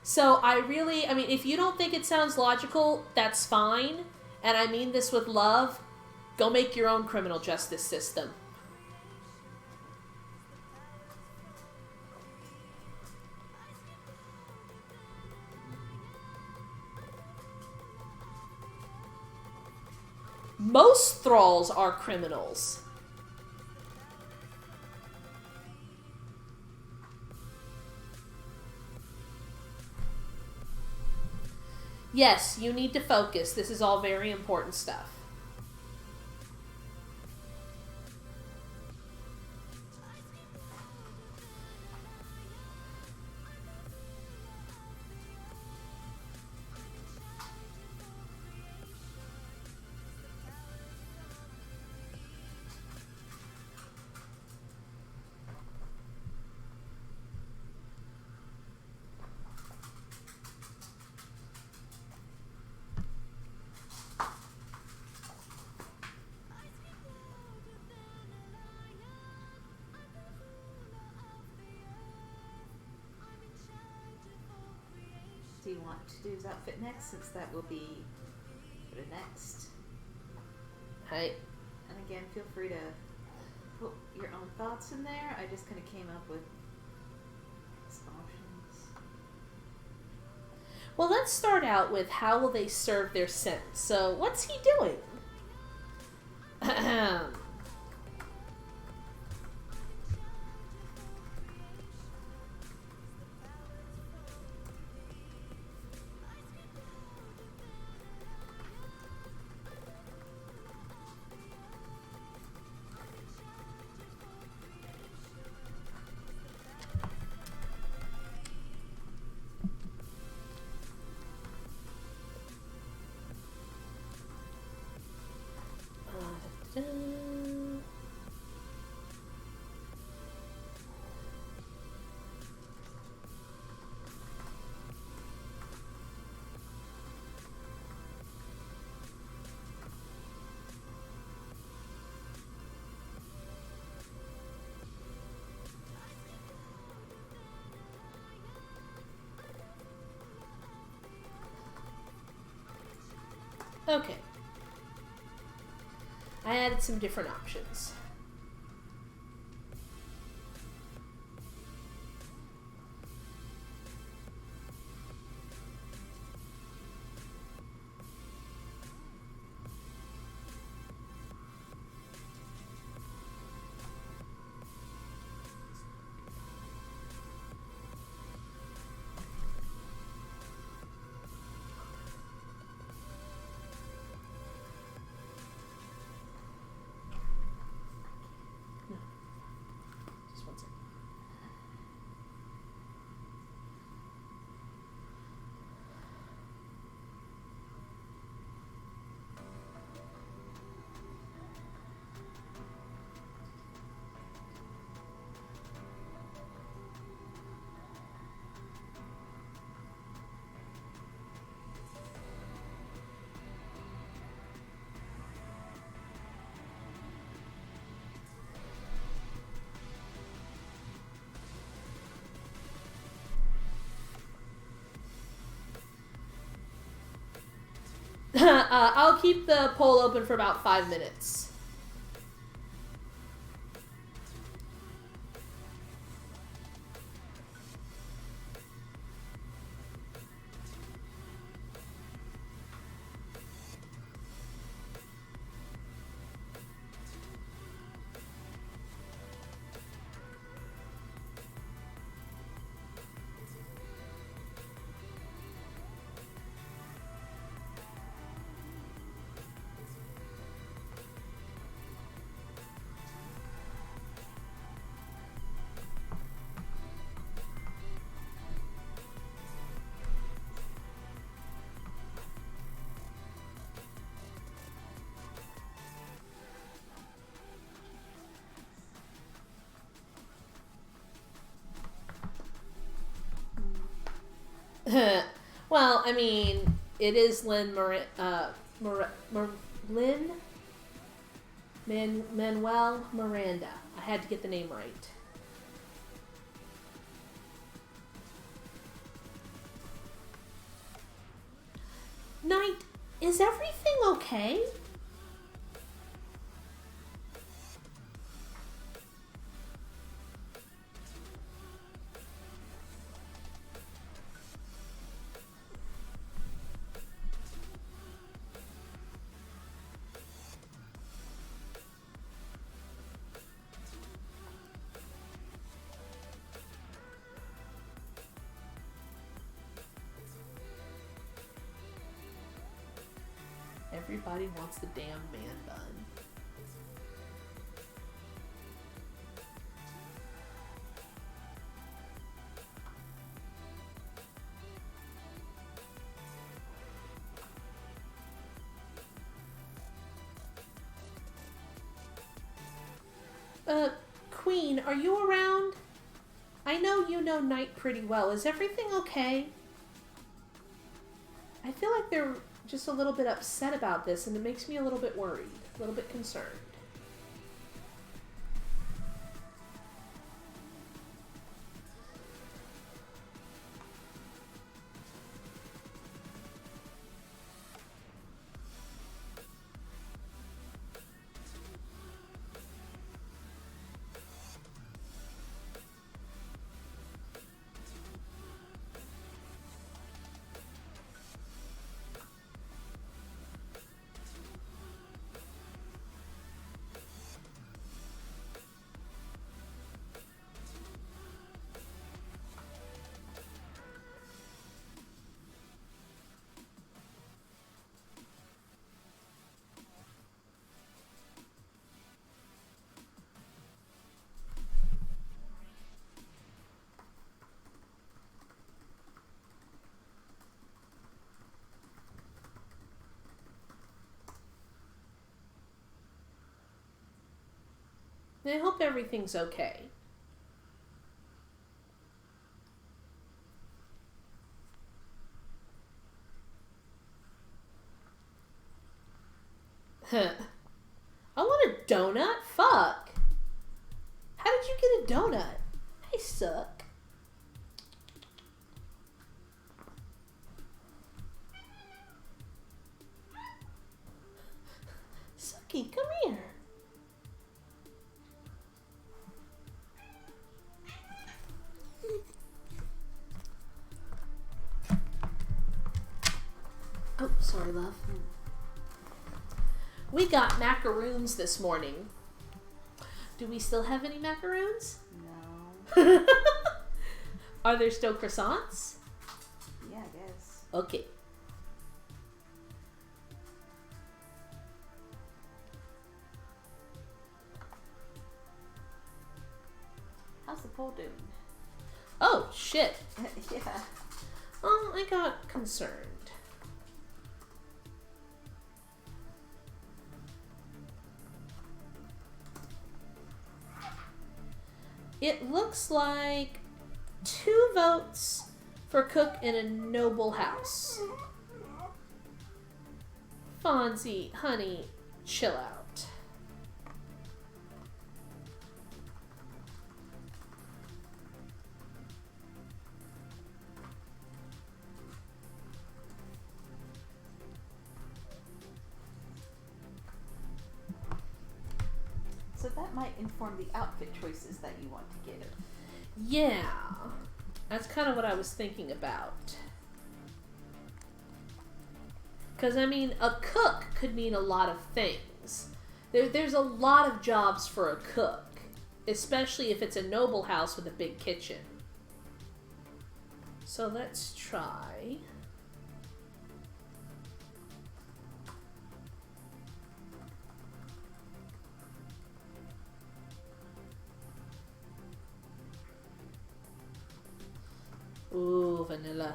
So I mean, if you don't think it sounds logical, that's fine. And I mean this with love. Go make your own criminal justice system. Most thralls are criminals. Yes, you need to focus. This is all very important stuff. Do you want to do his outfit next, since that will be the next? Right. And again, feel free to put your own thoughts in there. I just kind of came up with some options. Well, let's start out with how will they serve their sentence. So, what's he doing? Okay. I added some different options. Just one second. I'll keep the poll open for about 5 minutes. Well, I mean, it is Manuel Miranda. I had to get the name right. Knight, is everything okay? Everybody wants the damn man bun. Queen, are you around? I know you know Knight pretty well. Is everything okay? I feel like they're just a little bit upset about this, and it makes me a little bit worried, a little bit concerned. I hope everything's okay. Huh. I want a donut? Fuck. How did you get a donut? I suck. Sucky, come here. Oh, sorry, love. We got macaroons this morning. Do we still have any macaroons? No. Are there still croissants? Yeah, I guess. Okay. How's the poll doing? Oh, shit. Yeah. I got concerned. It looks like 2 votes for cook in a noble house. Fonzie, honey, chill out. So that might inform the outfit choices that you want to give. Yeah, that's kind of what I was thinking about. Because, I mean, a cook could mean a lot of things. There's a lot of jobs for a cook, especially if it's a noble house with a big kitchen. So let's try. Ooh, vanilla.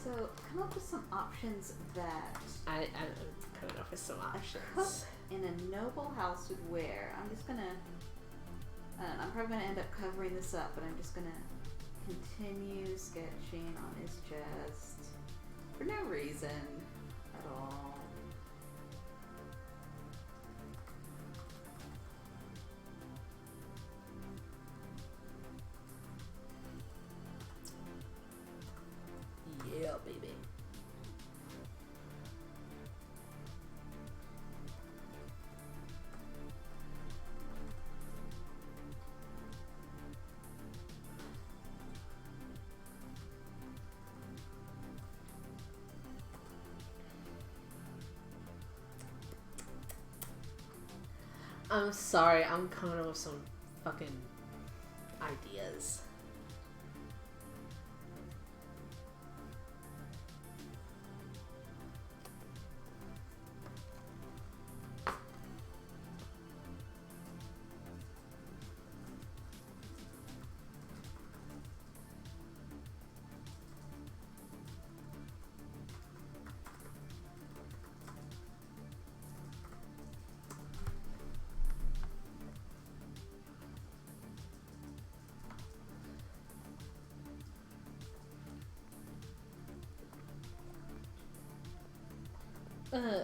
So come up with some options that I'm coming up with some a options. cook in a noble house would wear. I'm just gonna, I'm probably gonna end up covering this up, but I'm just gonna continue sketching on his chest for no reason at all. Yeah, baby. I'm sorry, I'm coming up with some fucking ideas. Uh,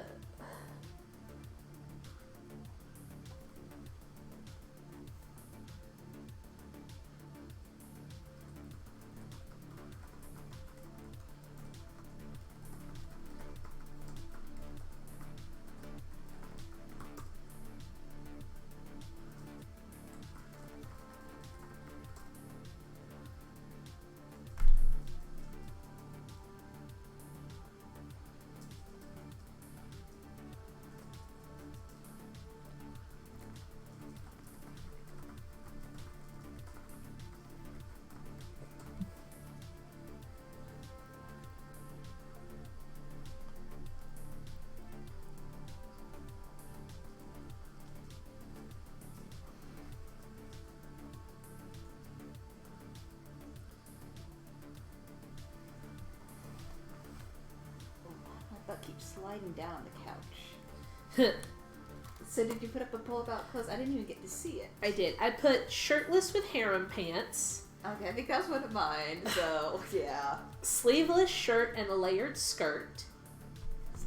My butt keeps sliding down on the couch. So did you put up a poll about clothes? I didn't even get to see it. I did. I put shirtless with harem pants. Okay, I think that's one of mine, so yeah. Sleeveless shirt and a layered skirt.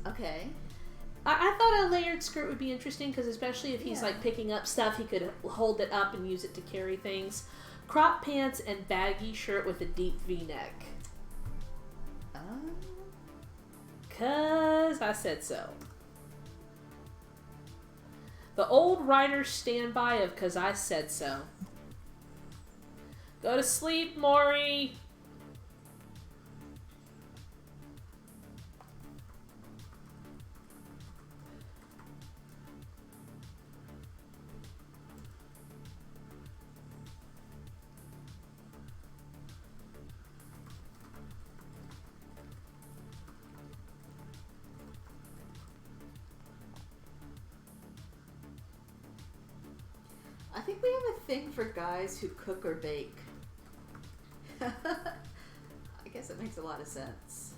Okay. I thought a layered skirt would be interesting because especially if he's like picking up stuff, he could hold it up and use it to carry things. Crop pants and baggy shirt with a deep V-neck. Cause I said so. The old writer's standby of cause I said so. Go to sleep, Maury. I think we have a thing for guys who cook or bake. I guess it makes a lot of sense.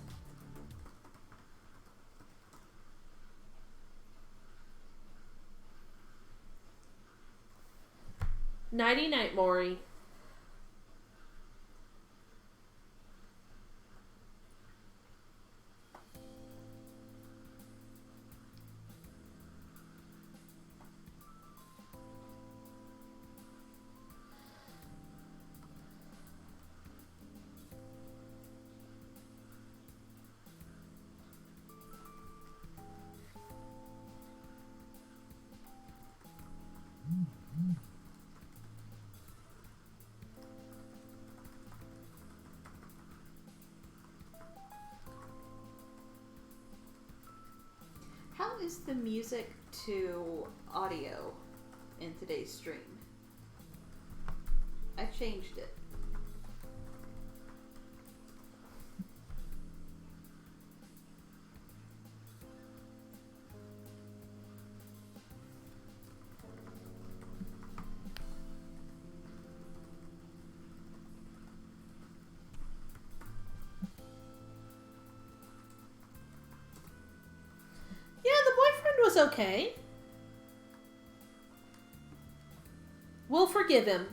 Nighty night, Maury. How is the music to audio in today's stream? I changed it. Was okay. We'll forgive him.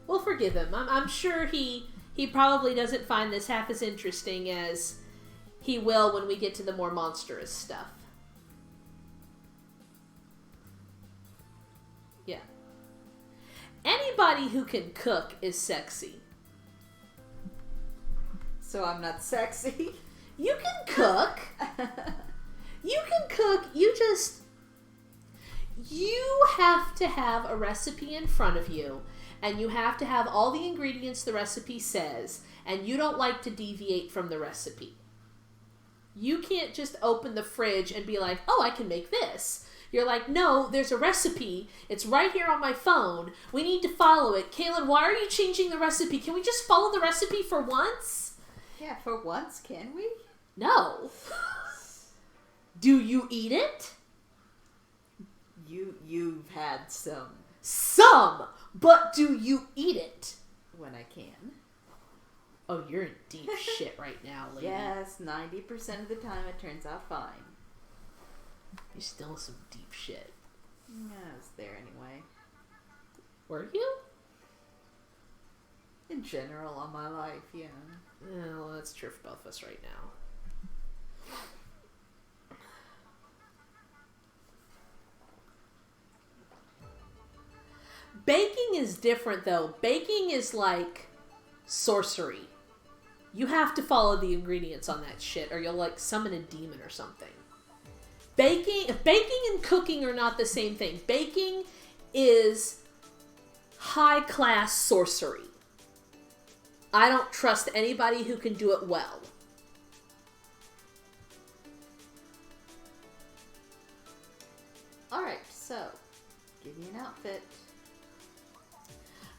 We'll forgive him. I'm sure he probably doesn't find this half as interesting as he will when we get to the more monstrous stuff. Yeah. Anybody who can cook is sexy. So I'm not sexy? You can cook. You can cook, you have to have a recipe in front of you, and you have to have all the ingredients the recipe says, and you don't like to deviate from the recipe. You can't just open the fridge and be like, oh, I can make this. You're like, no, there's a recipe. It's right here on my phone. We need to follow it. Kaylin, why are you changing the recipe? Can we just follow the recipe for once? Yeah, for once, can we? No. Do you eat it? You've had some. Some! But do you eat it? When I can. Oh, you're in deep shit right now, lady. Yes, 90% of the time it turns out fine. You're still in some deep shit. Yeah, I was there anyway. Were you? In general, all my life, yeah. Well, that's true for both of us right now. Baking is different, though. Baking is like sorcery. You have to follow the ingredients on that shit, or you'll like summon a demon or something. Baking and cooking are not the same thing. Baking is high-class sorcery. I don't trust anybody who can do it well. Alright, so, give me an outfit.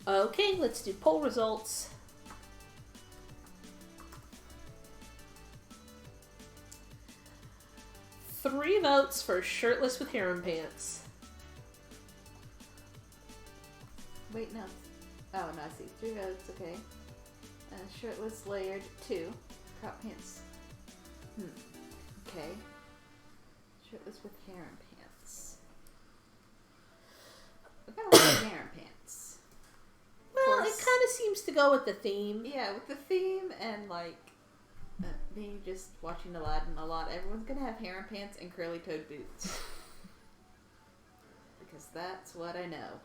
Okay, let's do poll results. Three votes for shirtless with harem pants. Wait, no. Oh, no, I see. 3 votes, okay. Shirtless, layered, 2. Crop pants. Okay. Shirtless with harem pants. I kind of like harem pants. Well, it kind of seems to go with the theme. Yeah, with the theme and, like, me just watching Aladdin a lot, everyone's gonna have harem pants and curly-toed boots. Because that's what I know.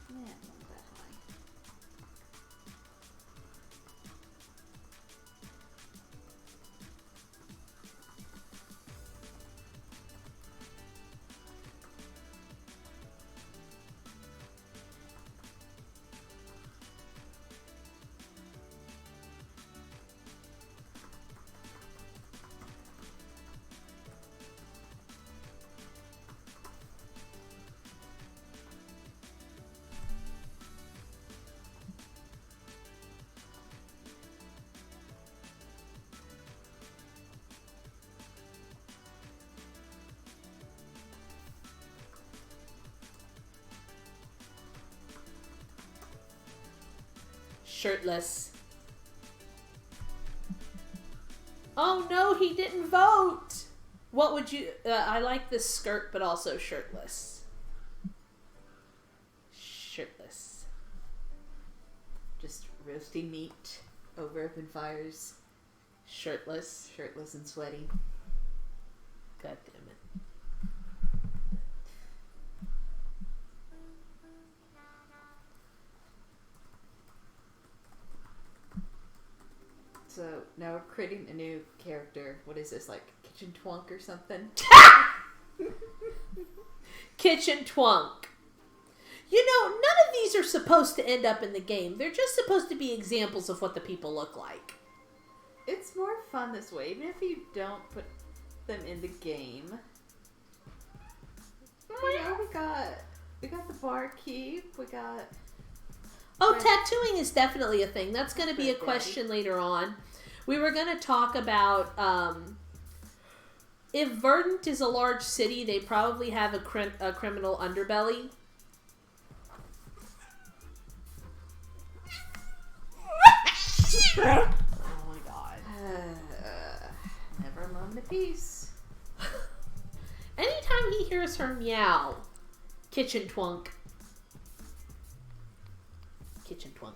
Yeah, not that high. Shirtless. Oh no, he didn't vote! What would you... I like this skirt, but also shirtless. Shirtless. Just roasting meat over open fires. Shirtless. Shirtless and sweaty. God damn it. So now we're creating a new character. What is this, like Kitchen Twunk or something? Kitchen Twunk. You know, none of these are supposed to end up in the game. They're just supposed to be examples of what the people look like. It's more fun this way, even if you don't put them in the game. You know, we got the barkeep, we got... Oh, tattooing is definitely a thing. That's going to be a question later on. We were going to talk about if Verdant is a large city, they probably have a criminal underbelly. Oh my god. Never a moment of peace. Anytime he hears her meow, Kitchen Twunk. Kitchen Twunk.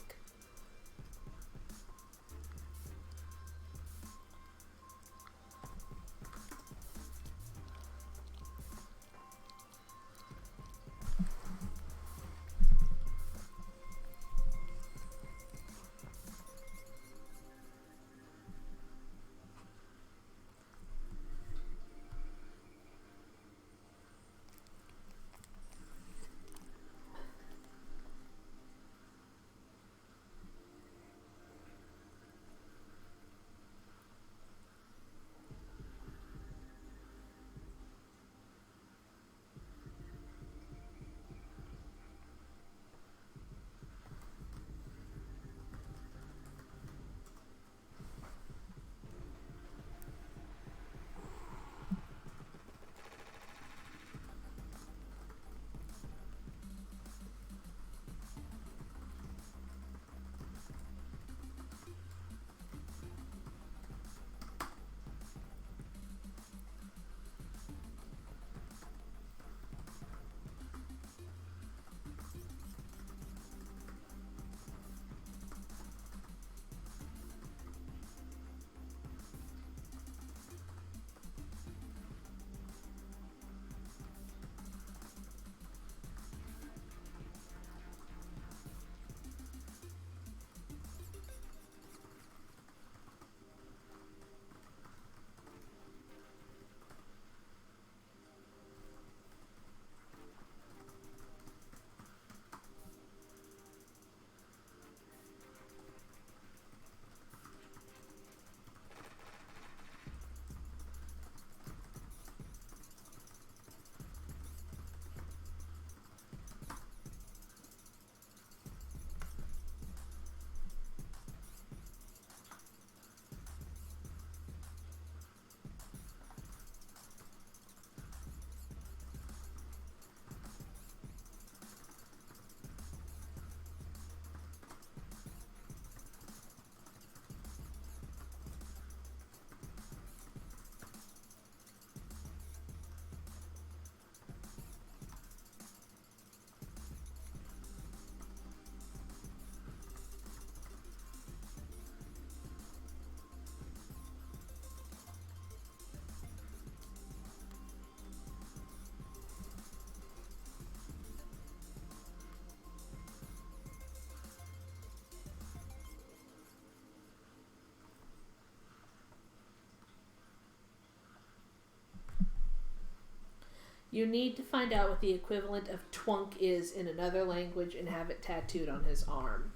You need to find out what the equivalent of twunk is in another language and have it tattooed on his arm.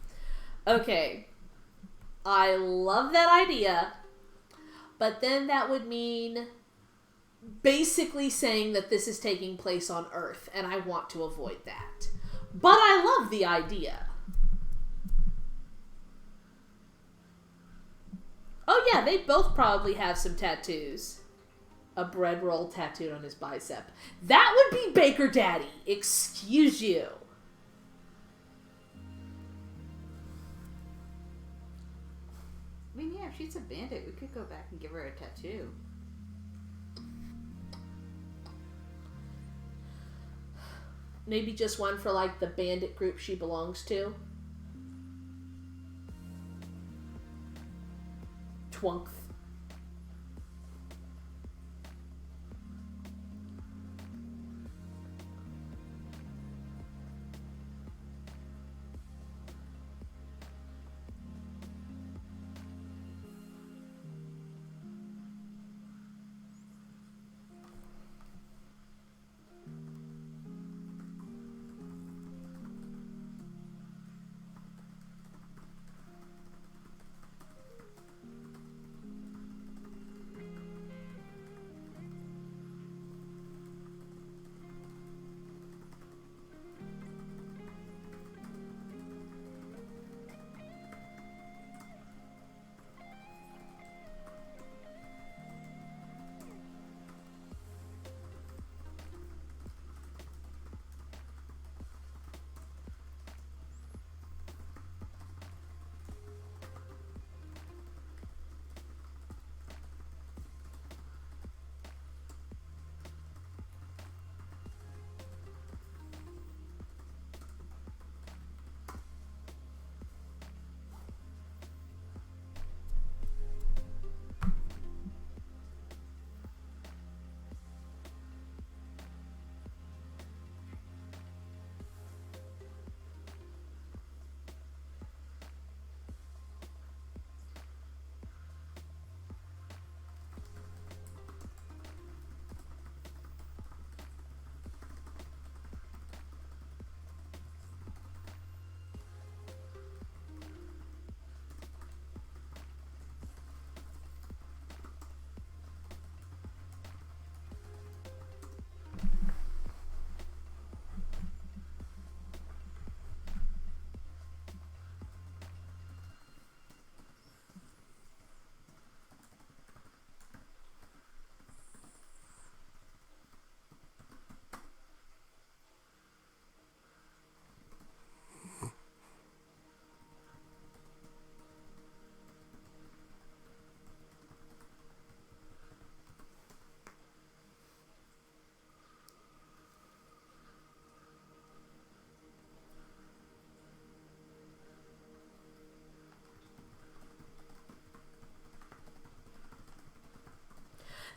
Okay. I love that idea. But then that would mean basically saying that this is taking place on Earth, and I want to avoid that. But I love the idea. Oh yeah, they both probably have some tattoos. A bread roll tattooed on his bicep. That would be Baker Daddy. Excuse you. I mean, yeah, if she's a bandit, we could go back and give her a tattoo. Maybe just one for, like, the bandit group she belongs to. Twunk.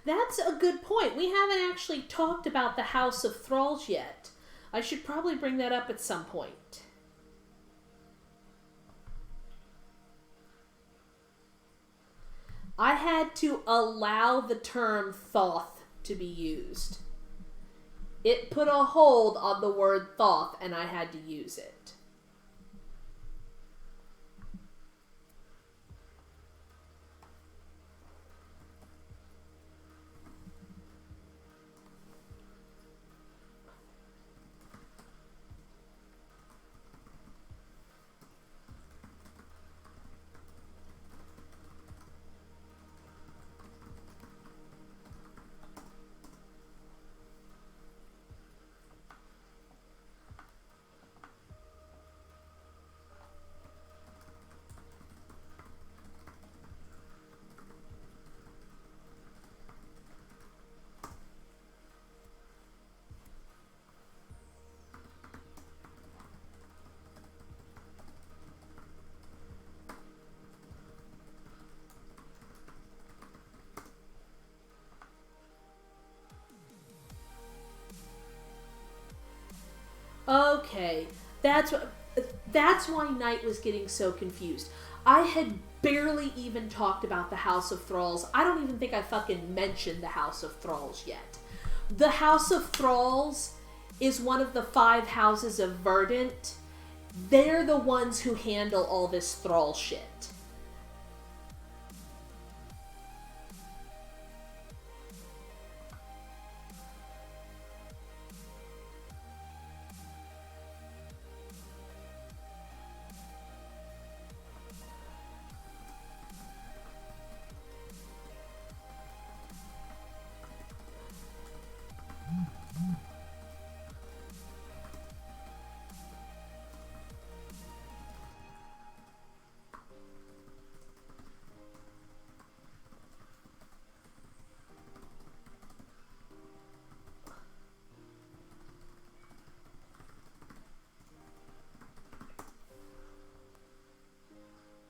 That's a good point. We haven't actually talked about the House of Thralls yet. I should probably bring that up at some point. I had to allow the term Thoth to be used. It put a hold on the word Thoth, and I had to use it. Okay, that's why Knight was getting so confused. I had barely even talked about the House of Thralls. I don't even think I fucking mentioned the House of Thralls yet. The House of Thralls is one of the 5 houses of Verdant. They're the ones who handle all this thrall shit.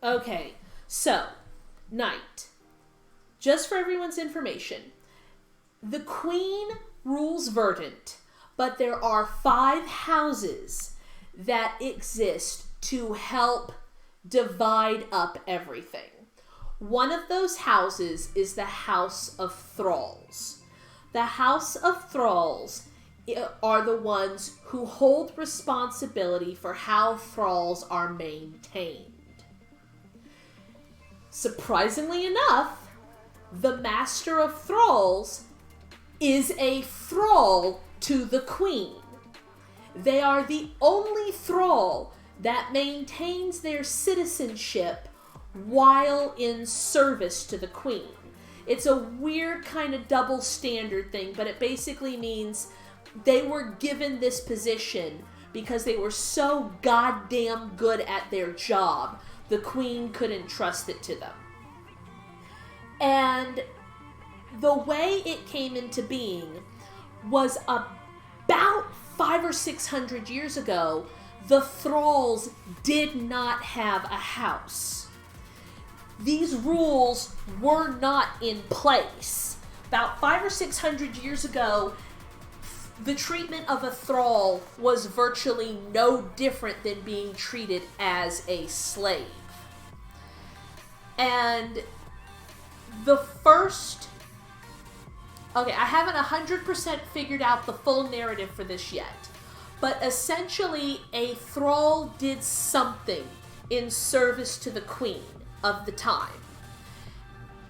Okay, so, night. Just for everyone's information, the Queen rules Verdant, but there are 5 houses that exist to help divide up everything. One of those houses is the House of Thralls. The House of Thralls are the ones who hold responsibility for how thralls are maintained. Surprisingly enough, the Master of Thralls is a thrall to the Queen. They are the only thrall that maintains their citizenship while in service to the Queen. It's a weird kind of double standard thing, but it basically means they were given this position because they were so goddamn good at their job. The Queen couldn't trust it to them. And the way it came into being was about 500 or 600 years ago. The thralls did not have a house. These rules were not in place. About 500 or 600 years ago, the treatment of a thrall was virtually no different than being treated as a slave. And the first... Okay, I haven't 100% figured out the full narrative for this yet. But essentially, a thrall did something in service to the Queen of the time.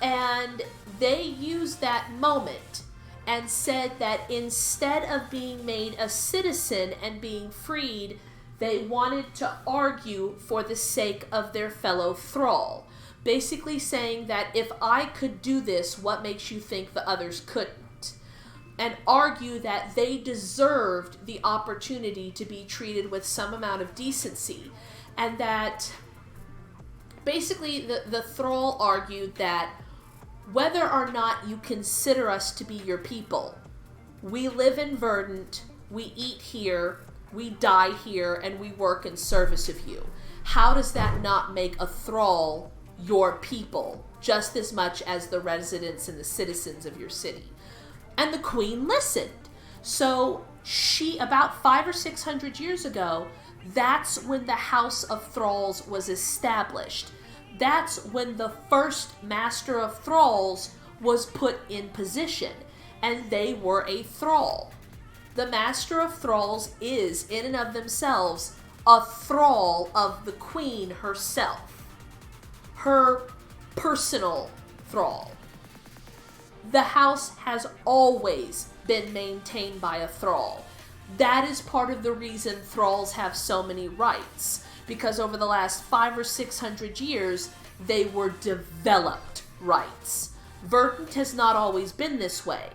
And they used that moment and said that instead of being made a citizen and being freed, they wanted to argue for the sake of their fellow thrall. Basically saying that if I could do this, what makes you think the others couldn't? And argue that they deserved the opportunity to be treated with some amount of decency. And that basically the thrall argued that whether or not you consider us to be your people, we live in Verdant, we eat here, we die here, and we work in service of you. How does that not make a thrall your people just as much as the residents and the citizens of your city? And the Queen listened. So she, about 500 or 600 years ago, that's when the House of Thralls was established. That's when the first Master of Thralls was put in position, and they were a thrall. The Master of Thralls is, in and of themselves, a thrall of the Queen herself. Her personal thrall. The house has always been maintained by a thrall. That is part of the reason thralls have so many rights, because over the last 500 or 600 years, they were developed rights. Verdant has not always been this way.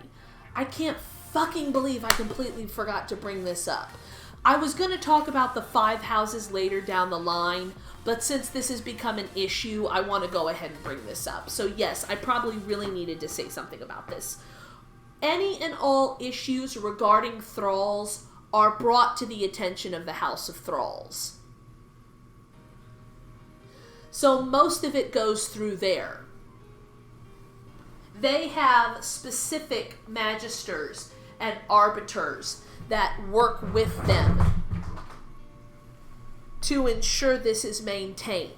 I can't fucking believe I completely forgot to bring this up. I was going to talk about the 5 houses later down the line, but since this has become an issue, I want to go ahead and bring this up. So yes, I probably really needed to say something about this. Any and all issues regarding thralls are brought to the attention of the House of Thralls. So most of it goes through there. They have specific magisters and arbiters that work with them to ensure this is maintained.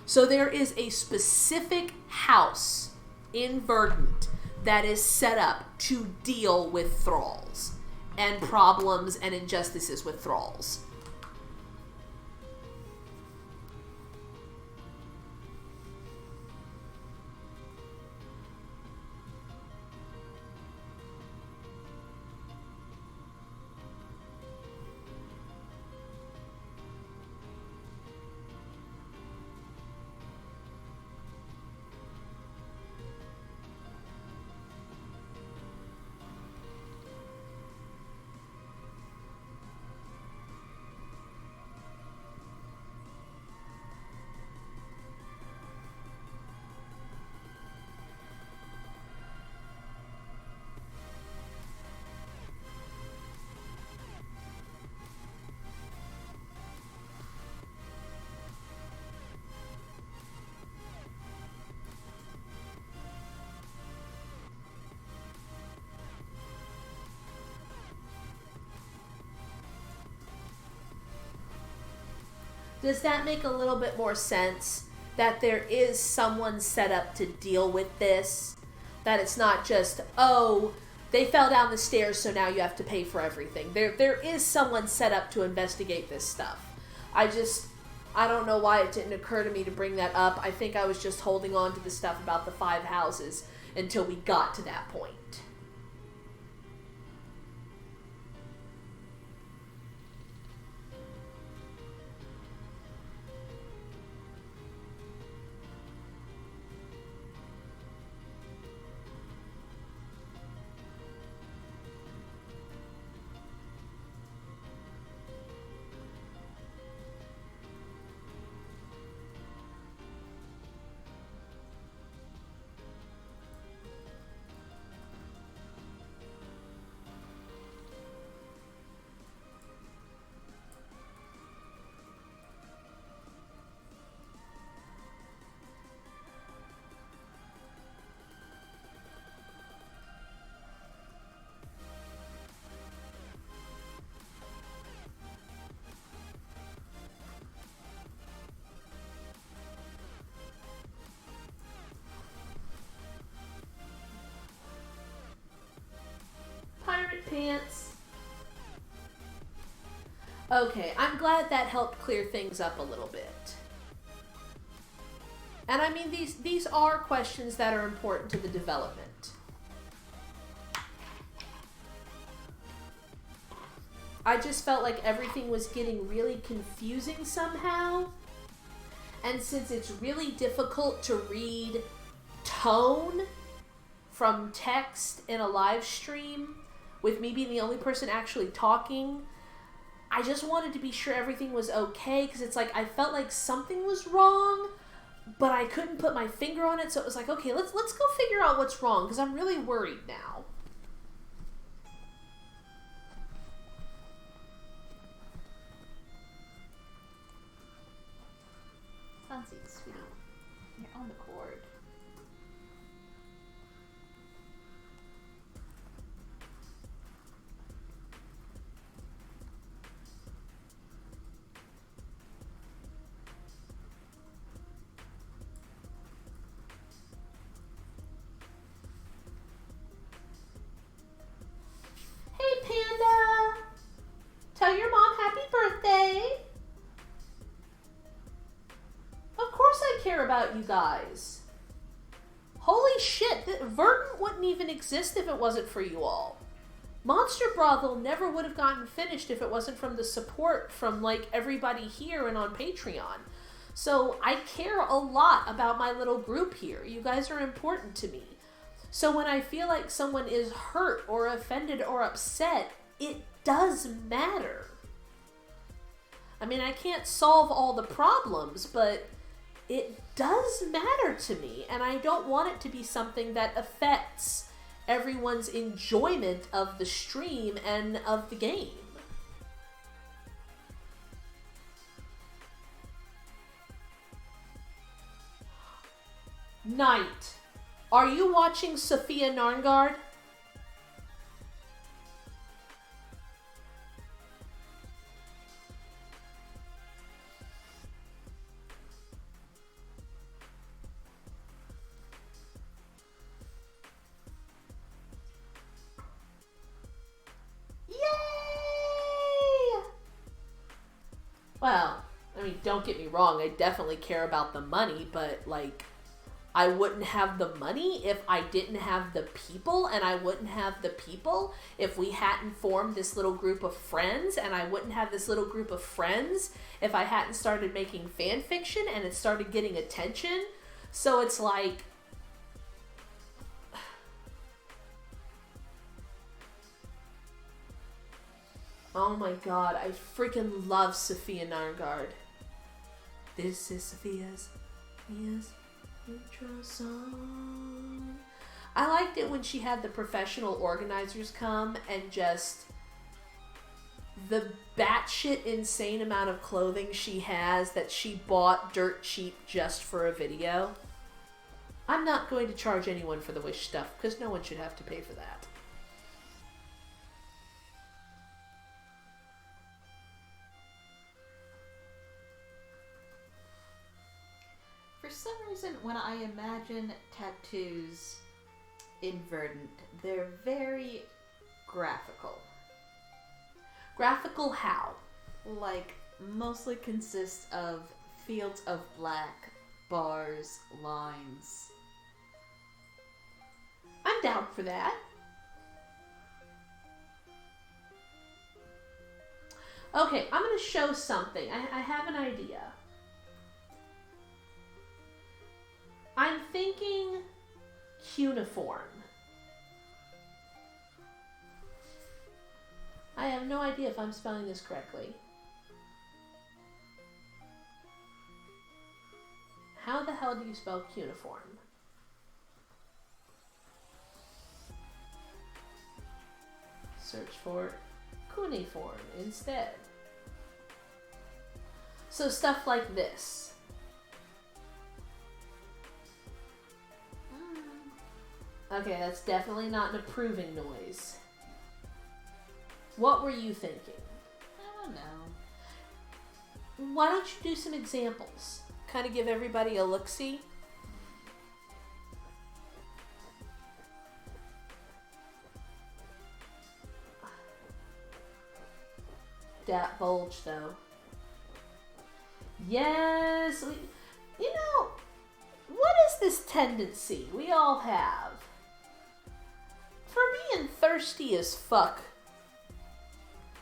So there is a specific house in Verdant that is set up to deal with thralls and problems and injustices with thralls. Does that make a little bit more sense? That there is someone set up to deal with this? That it's not just, oh, they fell down the stairs, so now you have to pay for everything. There is someone set up to investigate this stuff. I don't know why it didn't occur to me to bring that up. I think I was just holding on to the stuff about the 5 houses until we got to that point. Pirate pants. Okay, I'm glad that helped clear things up a little bit. And I mean, these are questions that are important to the development. I just felt like everything was getting really confusing somehow. And since it's really difficult to read tone from text in a live stream, with me being the only person actually talking, I just wanted to be sure everything was okay, because it's like I felt like something was wrong, but I couldn't put my finger on it, so it was like, okay, let's go figure out what's wrong, because I'm really worried now. Fancy, sweetie. You're on the cord. Hey, Panda! Tell your mom happy birthday! Of course I care about you guys. Holy shit, Verdant wouldn't even exist if it wasn't for you all. Monster Brothel never would have gotten finished if it wasn't from the support from, like, everybody here and on Patreon. So I care a lot about my little group here. You guys are important to me. So when I feel like someone is hurt or offended or upset, it does matter. I mean, I can't solve all the problems, but it does matter to me, and I don't want it to be something that affects everyone's enjoyment of the stream and of the game. Knight, are you watching Sophia Narngard? Well, I mean, don't get me wrong, I definitely care about the money, but, like, I wouldn't have the money if I didn't have the people, and I wouldn't have the people if we hadn't formed this little group of friends, and I wouldn't have this little group of friends if I hadn't started making fan fiction and it started getting attention. So it's like... Oh my god, I freaking love Sophia Narngard. This is Sophia's intro song. I liked it when she had the professional organizers come and just the batshit insane amount of clothing she has that she bought dirt cheap just for a video. I'm not going to charge anyone for the Wish stuff because no one should have to pay for that. For some reason, when I imagine tattoos in Verdant, they're very graphical. Graphical how? Like, mostly consists of fields of black, bars, lines. I'm down for that. Okay, I'm going to show something. I have an idea. I'm thinking cuneiform. I have no idea if I'm spelling this correctly. How the hell do you spell cuneiform? Search for cuneiform instead. So stuff like this. Okay, that's definitely not an approving noise. What were you thinking? I don't know. Why don't you do some examples? Kind of give everybody a look-see. That bulge, though. Yes! You know, what is this tendency we all have for being thirsty as fuck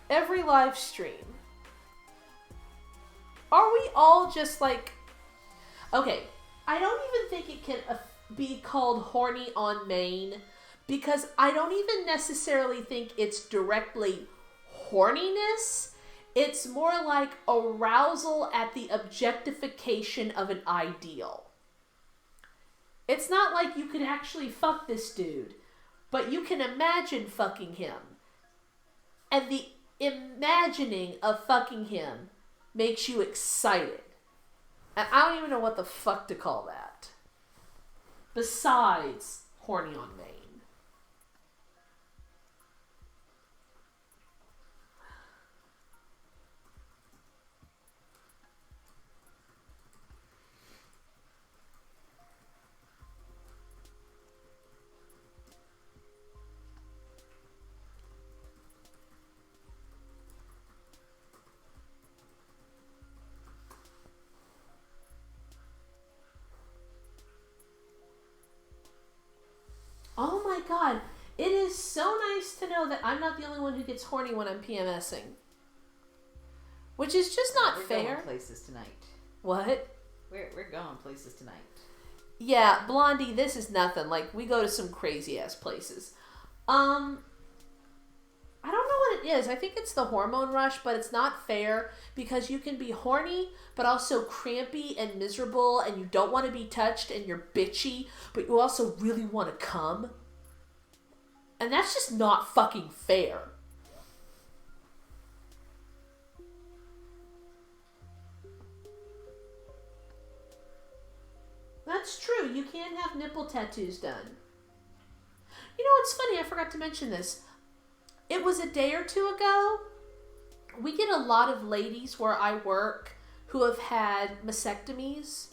every live stream? Are we all just like... Okay, I don't even think it can be called horny on main because I don't even necessarily think it's directly horniness. It's more like arousal at the objectification of an ideal. It's not like you could actually fuck this dude, but you can imagine fucking him. And the imagining of fucking him makes you excited. And I don't even know what the fuck to call that. Besides horny on main. Oh my god, it is so nice to know that I'm not the only one who gets horny when I'm PMSing. Which is just not fair. We're going places tonight. What? We're going places tonight. Yeah, Blondie, this is nothing. Like, we go to some crazy-ass places. I don't know what it is. I think it's the hormone rush, but it's not fair because you can be horny, but also crampy and miserable, and you don't want to be touched, and you're bitchy, but you also really want to come. And that's just not fucking fair. That's true. You can have nipple tattoos done. You know, it's funny. I forgot to mention this. It was a day or two ago. We get a lot of ladies where I work who have had mastectomies.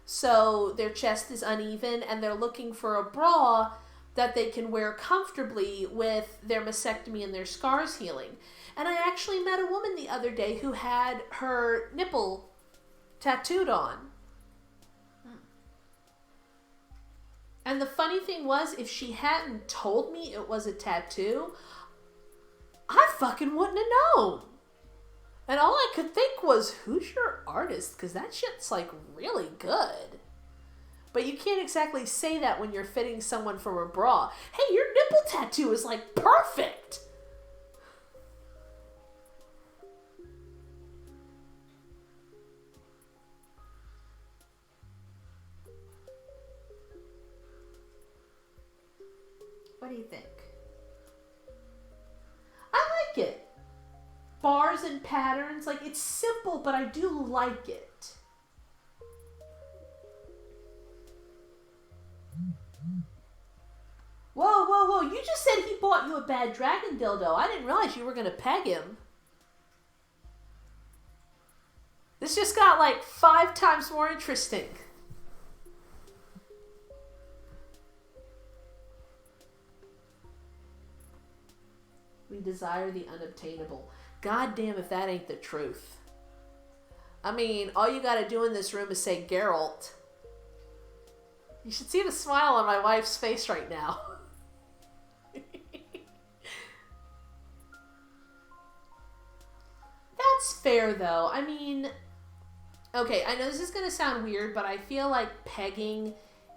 So their chest is uneven and they're looking for a bra, that they can wear comfortably with their mastectomy and their scars healing. And I actually met a woman the other day who had her nipple tattooed on. And the funny thing was, if she hadn't told me it was a tattoo, I fucking wouldn't have known. And all I could think was, who's your artist? Because that shit's like really good. But you can't exactly say that when you're fitting someone from a bra. Hey, your nipple tattoo is like perfect. What do you think? I like it. Bars and patterns, like it's simple, but I do like it. Whoa, whoa, whoa. You just said he bought you a bad dragon dildo. I didn't realize you were going to peg him. This just got like 5 times more interesting. We desire the unobtainable. God damn if that ain't the truth. I mean, all you gotta do in this room is say Geralt. You should see the smile on my wife's face right now. That's fair though. I mean, okay, I know this is gonna sound weird, but I feel like pegging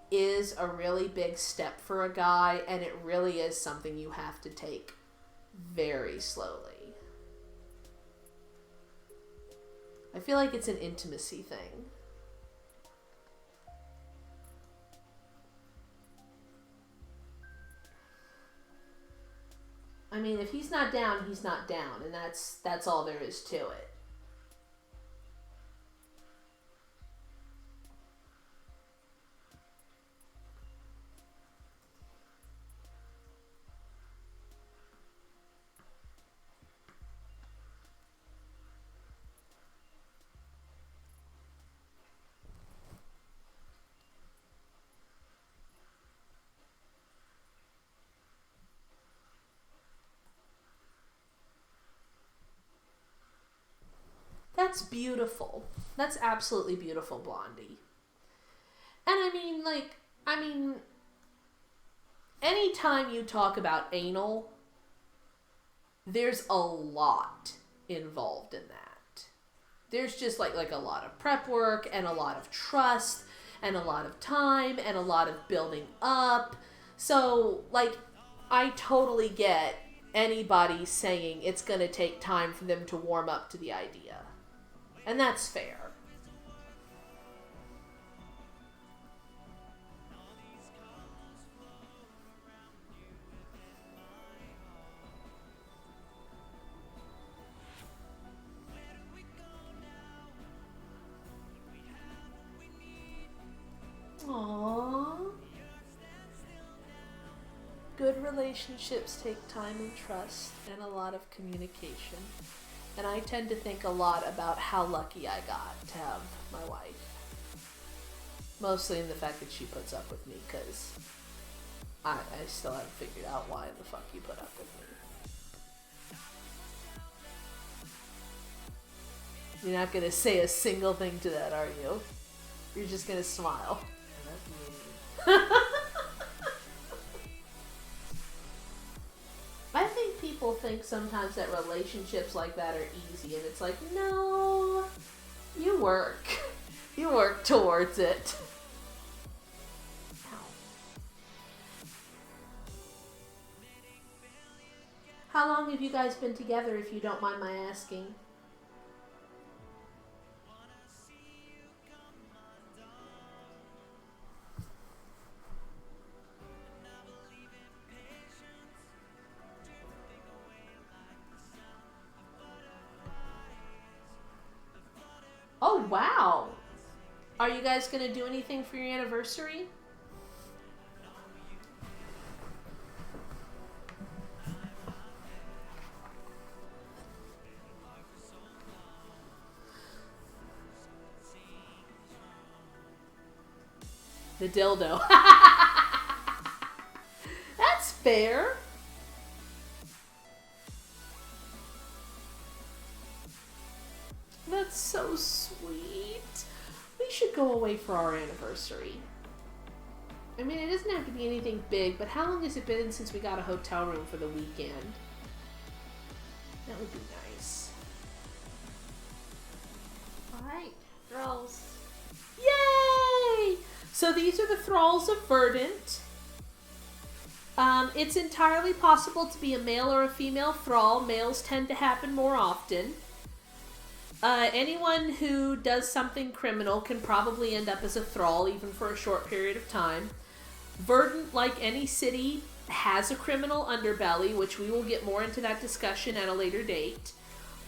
is a really big step for a guy, and it really is something you have to take very slowly. I feel like it's an intimacy thing. I mean, if he's not down, he's not down, and that's all there is to it. That's beautiful. That's absolutely beautiful, Blondie. And I mean, anytime you talk about anal, there's a lot involved in that. There's just like a lot of prep work and a lot of trust and a lot of time and a lot of building up. So, like, I totally get anybody saying it's going to take time for them to warm up to the idea. And that's fair. Aww. Good relationships take time and trust and a lot of communication. And I tend to think a lot about how lucky I got to have my wife. Mostly in the fact that she puts up with me, because I still haven't figured out why the fuck you put up with me. You're not going to say a single thing to that, are you? You're just going to smile. I think people think sometimes that relationships like that are easy, and it's like, no, you work. You work towards it. How long have you guys been together, if you don't mind my asking? Oh, wow. Are you guys going to do anything for your anniversary? The dildo. fair. That's so sweet. We should go away for our anniversary. I mean, it doesn't have to be anything big, but how long has it been since we got a hotel room for the weekend? That would be nice. Alright, Thralls. Yay! So these are the Thralls of Verdant. It's entirely possible to be a male or a female Thrall. Males tend to happen more often. Anyone who does something criminal can probably end up as a Thrall, even for a short period of time. Verdant, like any city, has a criminal underbelly, which we will get more into that discussion at a later date.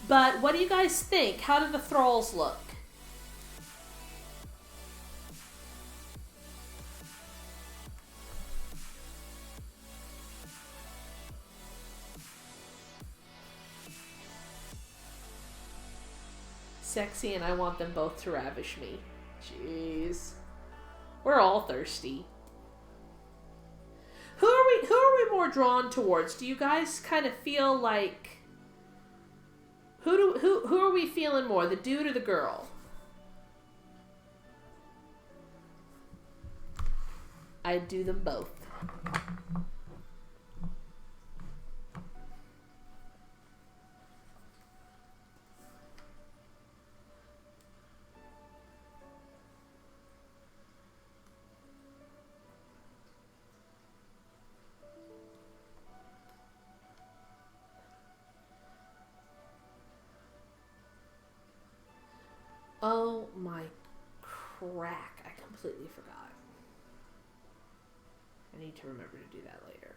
But what do you guys think? How do the Thralls look? Sexy, and I want them both to ravish me. Jeez. We're all thirsty. Who are we more drawn towards? Do you guys kind of feel like who are we feeling more, the dude or the girl? I'd do them both. Oh my crack. I completely forgot. I need to remember to do that later.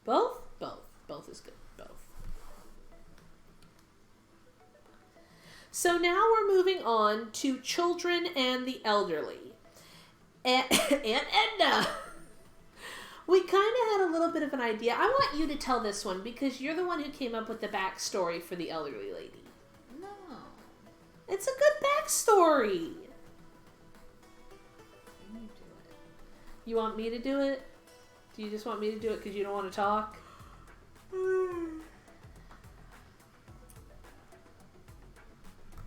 Both? Both. Both is good. Both. So now we're moving on to children and the elderly. Aunt Edna! We kind of had a little bit of an idea. I want you to tell this one because you're the one who came up with the backstory for the elderly lady. It's a good backstory. You do it. You want me to do it? Do you just want me to do it because you don't want to talk?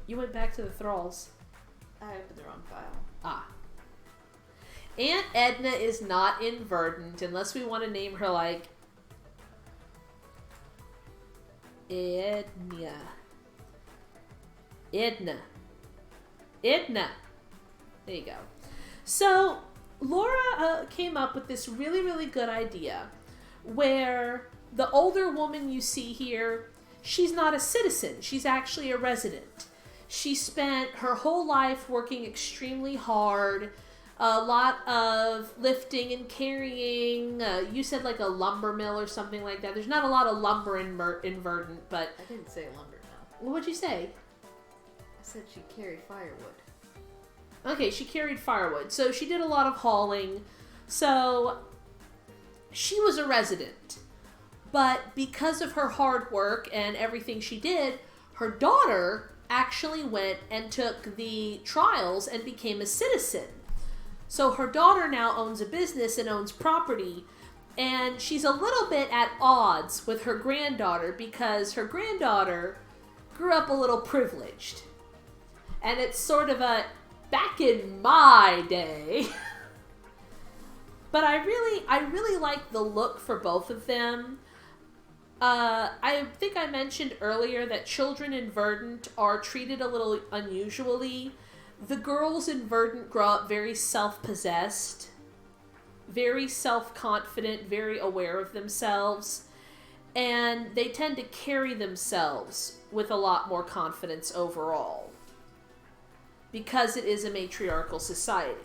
You went back to the Thralls. I opened the wrong file. Ah. Aunt Edna is not in Verdant unless we want to name her like Edna. Edna. There you go. So, Laura came up with this really, really good idea where the older woman you see here, she's not a citizen. She's actually a resident. She spent her whole life working extremely hard, a lot of lifting and carrying. You said like a lumber mill or something like that. There's not a lot of lumber in Verdant, but... I didn't say lumber mill. What'd you say? I said she carried firewood. Okay, she carried firewood. So she did a lot of hauling. So she was a resident. But because of her hard work and everything she did, her daughter actually went and took the trials and became a citizen. So her daughter now owns a business and owns property. And she's a little bit at odds with her granddaughter because her granddaughter grew up a little privileged. And it's sort of a back in my day. But I really like the look for both of them. I think I mentioned earlier that children in Verdant are treated a little unusually. The girls in Verdant grow up very self-possessed, very self-confident, very aware of themselves, and they tend to carry themselves with a lot more confidence overall because it is a matriarchal society.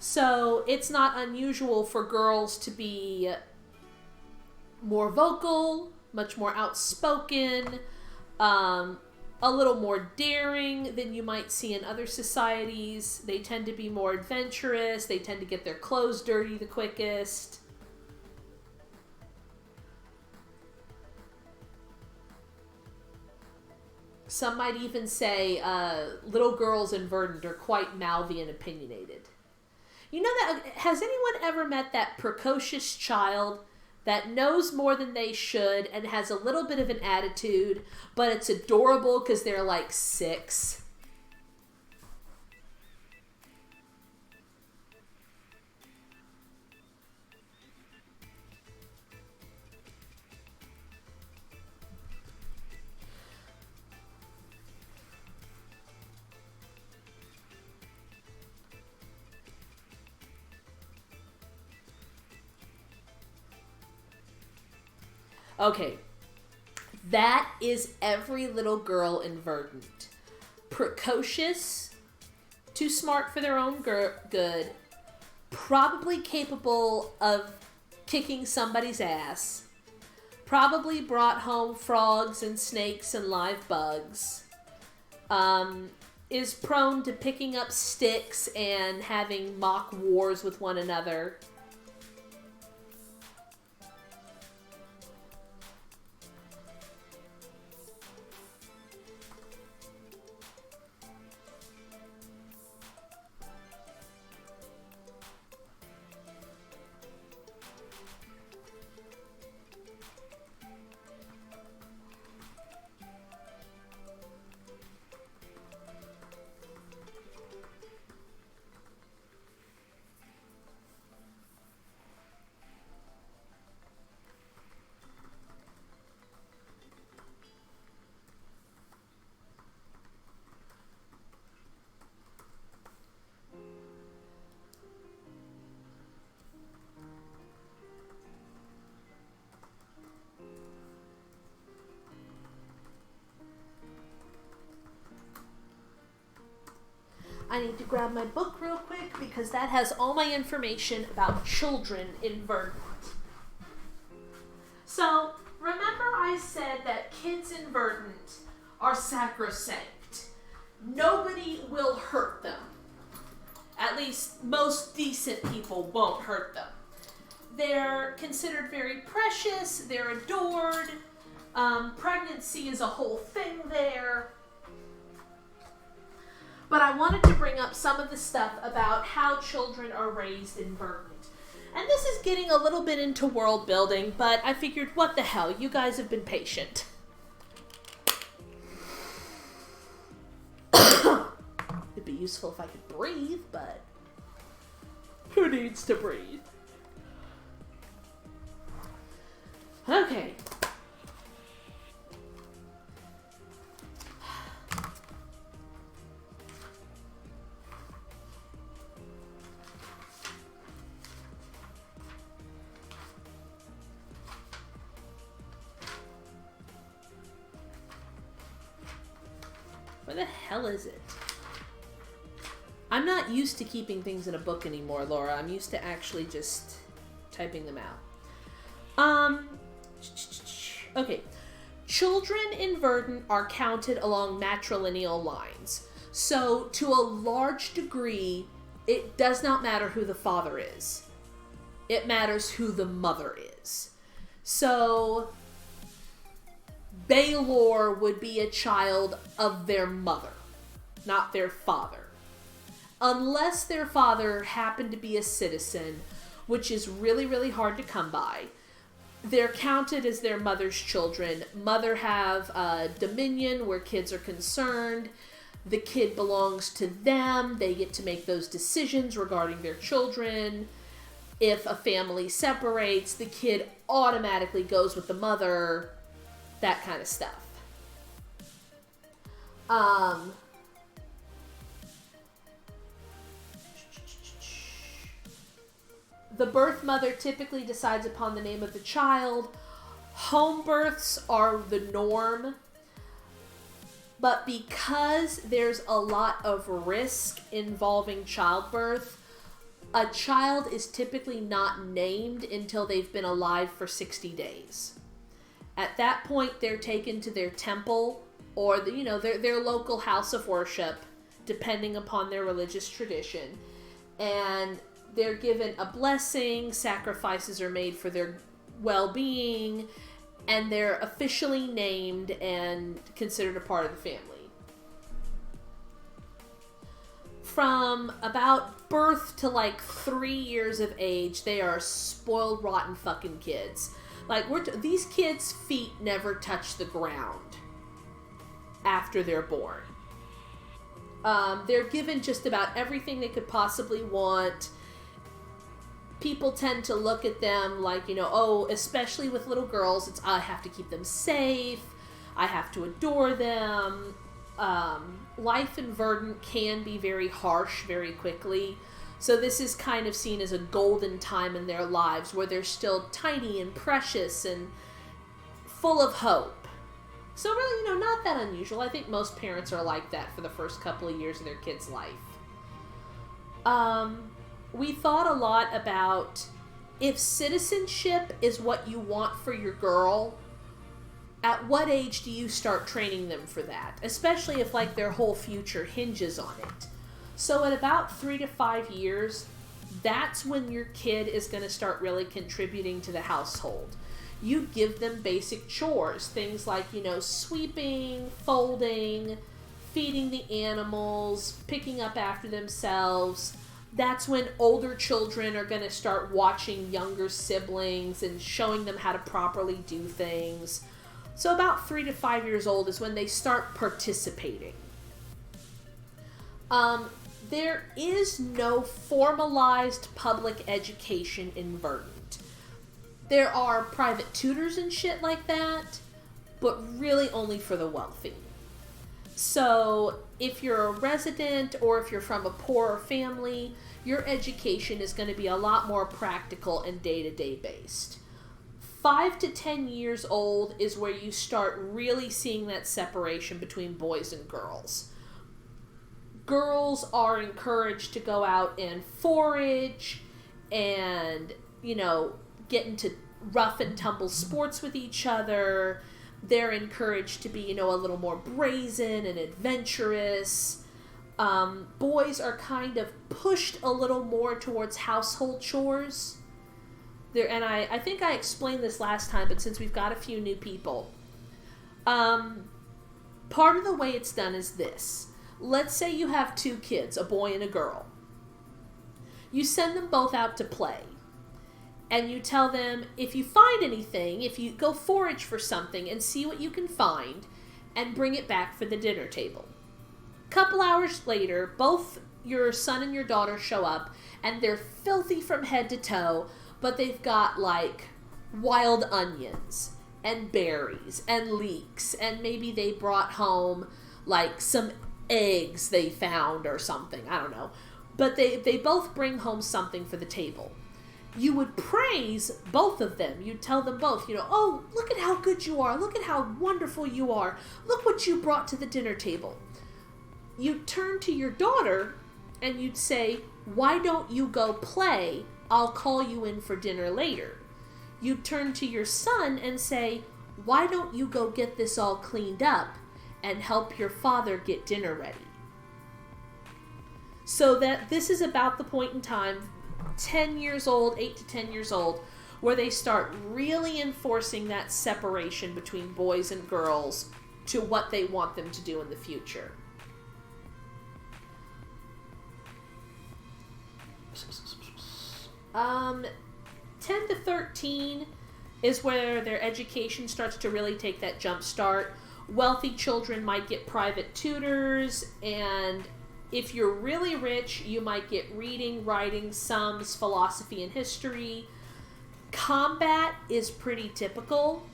So it's not unusual for girls to be more vocal, much more outspoken, a little more daring than you might see in other societies. They tend to be more adventurous. They tend to get their clothes dirty the quickest. Some might even say little girls in Verdant are quite mouthy and opinionated. You know that, has anyone ever met that precocious child that knows more than they should and has a little bit of an attitude, but it's adorable because they're like 6. Okay, that is every little girl in Verdant. Precocious, too smart for their own good, probably capable of kicking somebody's ass, probably brought home frogs and snakes and live bugs, is prone to picking up sticks and having mock wars with one another. I need to grab my book real quick because that has all my information about children in Verdant. So, remember I said that kids in Verdant are sacrosanct. Nobody will hurt them. At least most decent people won't hurt them. They're considered very precious, they're adored, pregnancy is a whole thing there. But I wanted to bring up some of the stuff about how children are raised in Verdant. And this is getting a little bit into world building, but I figured, what the hell, you guys have been patient. It'd be useful if I could breathe, but who needs to breathe? Okay. Where the hell is it? I'm not used to keeping things in a book anymore, Laura. I'm used to actually just typing them out. Okay. Children in Verdant are counted along matrilineal lines. So, to a large degree, it does not matter who the father is. It matters who the mother is. So, Baylor would be a child of their mother, not their father. Unless their father happened to be a citizen, which is really, really hard to come by. They're counted as their mother's children. Mother have dominion where kids are concerned. The kid belongs to them. They get to make those decisions regarding their children. If a family separates, the kid automatically goes with the mother. That kind of stuff. The birth mother typically decides upon the name of the child. Home births are the norm. But because there's a lot of risk involving childbirth, a child is typically not named until they've been alive for 60 days. At that point, they're taken to their temple or their local house of worship, depending upon their religious tradition. And they're given a blessing, sacrifices are made for their well-being, and they're officially named and considered a part of the family. from about birth to like 3 years of age, they are spoiled, rotten fucking kids. Like, these kids' feet never touch the ground after they're born. They're given just about everything they could possibly want. People tend to look at them like, you know, oh, especially with little girls, it's, I have to keep them safe. I have to adore them. Life in Verdant can be very harsh very quickly. So this is kind of seen as a golden time in their lives where they're still tiny and precious and full of hope. So really, you know, not that unusual. I think most parents are like that for the first couple of years of their kid's life. We thought a lot about if citizenship is what you want for your girl, at what age do you start training them for that? Especially if, like, their whole future hinges on it. So at about 3 to 5 years, that's when your kid is going to start really contributing to the household. You give them basic chores, things like, you know, sweeping, folding, feeding the animals, picking up after themselves. That's when older children are going to start watching younger siblings and showing them how to properly do things. So about 3 to 5 years old is when they start participating. There is no formalized public education in Verdant. There are private tutors and shit like that, but really only for the wealthy. So if you're a resident or if you're from a poorer family, your education is going to be a lot more practical and day-to-day based. 5 to 10 years old is where you start really seeing that separation between boys and girls. Girls are encouraged to go out and forage and, you know, get into rough and tumble sports with each other. They're encouraged to be, you know, a little more brazen and adventurous. Boys are kind of pushed a little more towards household chores. And I think I explained this last time, but since we've got a few new people, part of the way it's done is this. Let's say you have 2 kids, a boy and a girl. You send them both out to play. And you tell them, if you find anything, if you go forage for something and see what you can find, and bring it back for the dinner table. Couple hours later, both your son and your daughter show up, and they're filthy from head to toe, but they've got, like, wild onions, and berries, and leeks, and maybe they brought home, like, some eggs they found or something. I don't know. But they both bring home something for the table. You would praise both of them. You'd tell them both, you know, oh, look at how good you are. Look at how wonderful you are. Look what you brought to the dinner table. You'd turn to your daughter and you'd say, why don't you go play? I'll call you in for dinner later. You'd turn to your son and say, why don't you go get this all cleaned up and help your father get dinner ready? So that this is about the point in time, 10 years old, 8 to 10 years old, where they start really enforcing that separation between boys and girls to what they want them to do in the future. 10 to 13 is where their education starts to really take that jump start. Wealthy children might get private tutors, and if you're really rich, you might get reading, writing, sums, philosophy, and history. Combat is pretty typical.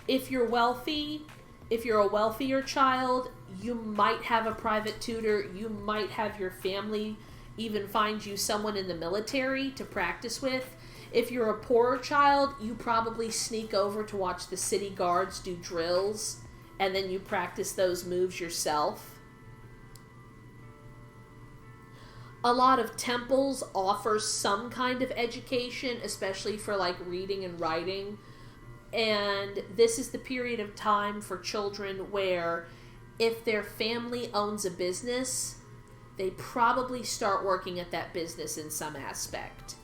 If you're wealthy, if you're a wealthier child, you might have a private tutor. You might have your family even find you someone in the military to practice with. If you're a poorer child, you probably sneak over to watch the city guards do drills, and then you practice those moves yourself. A lot of temples offer some kind of education, especially for like reading and writing. And this is the period of time for children where if their family owns a business, they probably start working at that business in some aspect.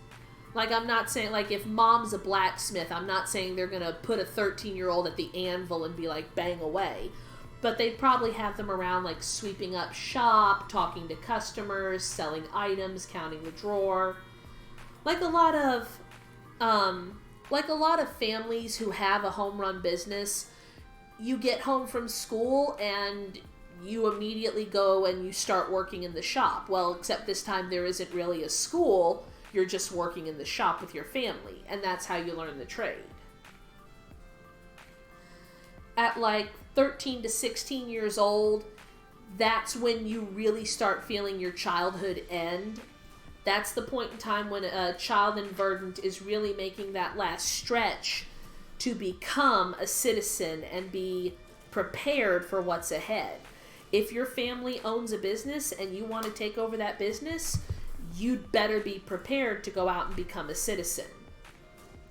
Like, I'm not saying, like, if mom's a blacksmith, I'm not saying they're going to put a 13-year-old at the anvil and be like, bang away. But they probably have them around, like sweeping up shop, talking to customers, selling items, counting the drawer. Like a lot of families who have a home run business, you get home from school and you immediately go and you start working in the shop. Well, except this time there isn't really a school, you're just working in the shop with your family, and that's how you learn the trade. At like 13 to 16 years old, that's when you really start feeling your childhood end. That's the point in time when a child in Verdant is really making that last stretch to become a citizen and be prepared for what's ahead. If your family owns a business and you want to take over that business, you'd better be prepared to go out and become a citizen.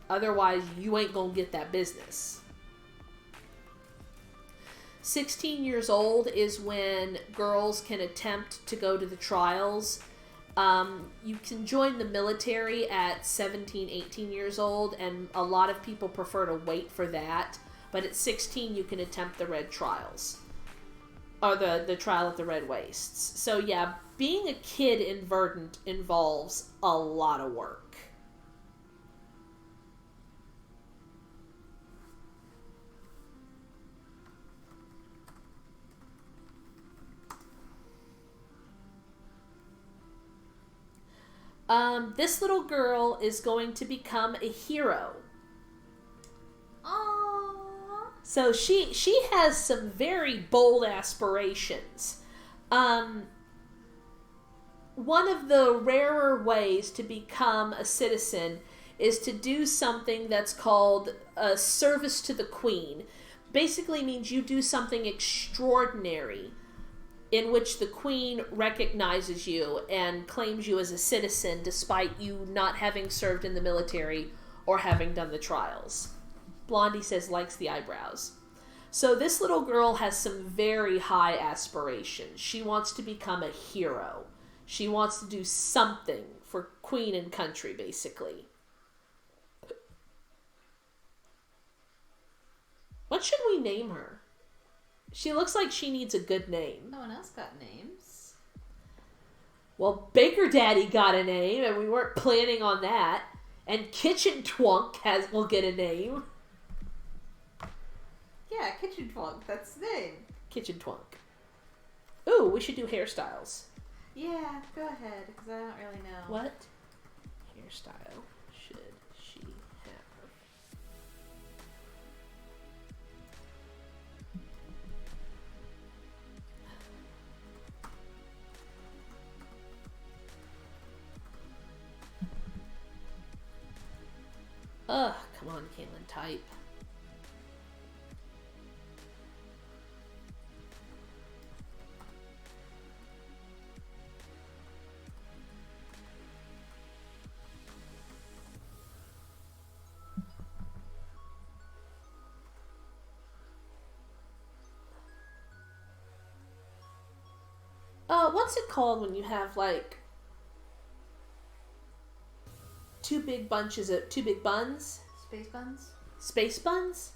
Otherwise, you ain't gonna get that business. 16 years old is when girls can attempt to go to the trials. You can join the military at 17, 18 years old, and a lot of people prefer to wait for that. But at 16, you can attempt the Red Trials. Or the trial at the Red Wastes. So yeah, being a kid in Verdant involves a lot of work. This little girl is going to become a hero. Aww. So she has some very bold aspirations. One of the rarer ways to become a citizen is to do something that's called a service to the Queen. Basically means you do something extraordinary in which the Queen recognizes you and claims you as a citizen despite you not having served in the military or having done the trials. Blondie says likes the eyebrows. So this little girl has some very high aspirations. She wants to become a hero. She wants to do something for Queen and country, basically. What should we name her? She looks like she needs a good name. No one else got names. Well, Baker Daddy got a name, and we weren't planning on that. And Kitchen Twunk will get a name. Yeah, Kitchen Twunk. That's the name. Kitchen Twunk. Ooh, we should do hairstyles. Yeah, go ahead, because I don't really know. What hairstyle should she have? Ugh, come on, Caitlin, type. What's it called when you have like two big buns? Space buns? Space buns?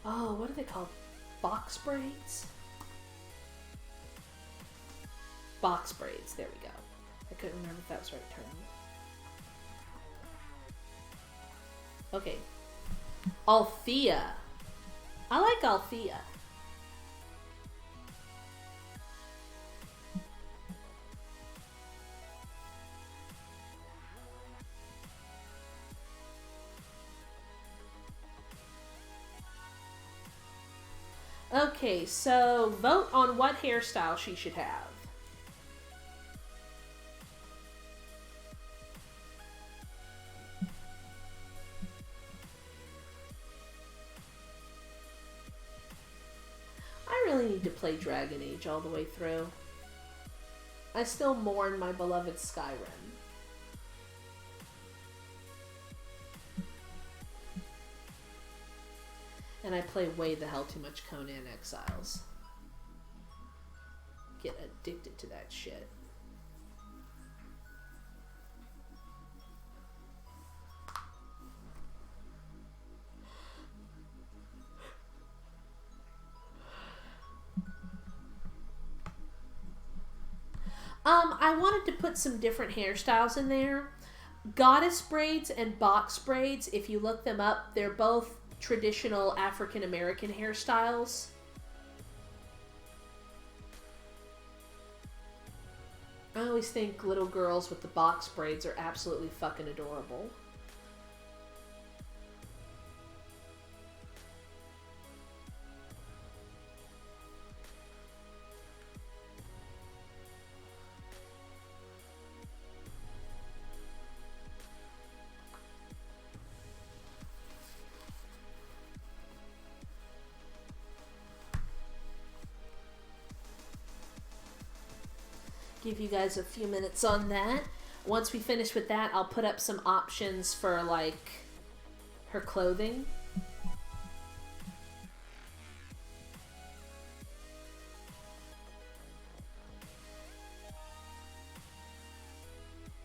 Oh, what are they called? Box braids? Box braids, there we go. I couldn't remember if that was the right term. Okay. Althea. I like Althea. Okay, so vote on what hairstyle she should have. I really need to play Dragon Age all the way through. I still mourn my beloved Skyrim. And I play way the hell too much Conan Exiles. Get addicted to that shit. I wanted to put some different hairstyles in there. Goddess braids and box braids, if you look them up, they're both traditional African American hairstyles. I always think little girls with the box braids are absolutely fucking adorable. Give you guys a few minutes on that. Once we finish with that, I'll put up some options for like her clothing.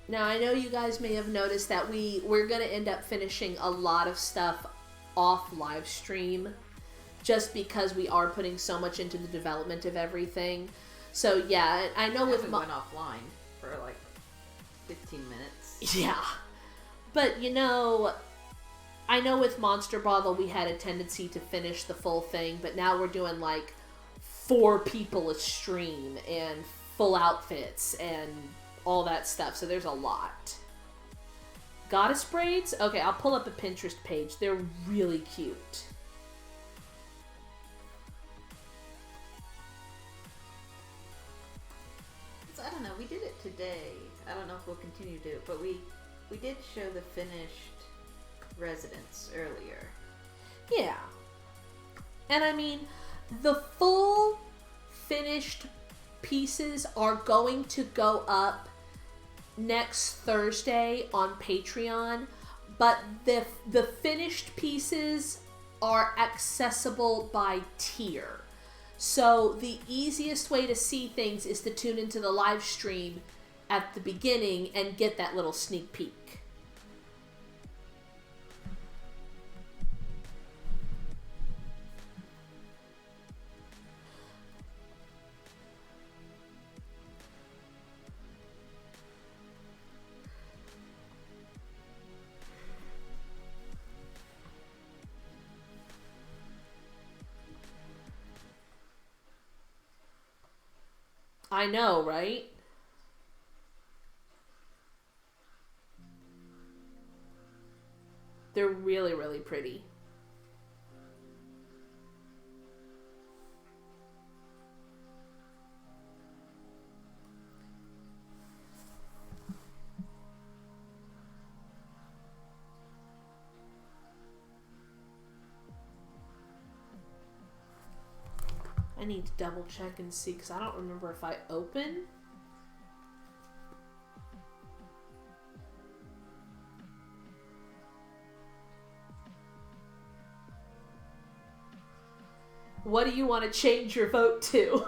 Now I know you guys may have noticed that we're gonna end up finishing a lot of stuff off live stream just because we are putting so much into the development of everything. So yeah, I know with went offline for like 15 minutes. Yeah, but you know, I know with Monster Brothel we had a tendency to finish the full thing, but now we're doing like 4 people a stream and full outfits and all that stuff. So there's a lot. Goddess braids? Okay, I'll pull up a Pinterest page. They're really cute. I don't know, we did it today. I don't know if we'll continue to do it, but we did show the finished residence earlier. Yeah. And I mean, the full finished pieces are going to go up next Thursday on Patreon, but the finished pieces are accessible by tier. So the easiest way to see things is to tune into the live stream at the beginning and get that little sneak peek. I know, right? They're really, really pretty. I need to double check and see because I don't remember if I open. What do you want to change your vote to?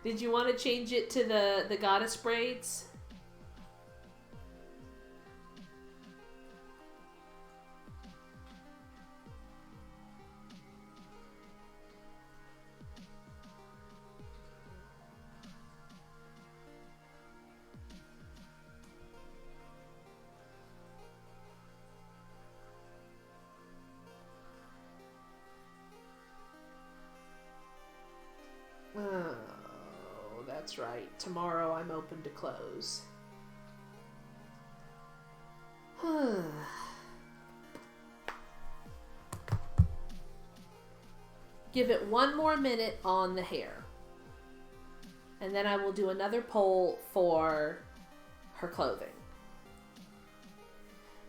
Did you want to change it to the goddess braids? Oh, that's right. Tomorrow I'm open to close. give it 1 more minute on the hair. And then I will do another poll for her clothing.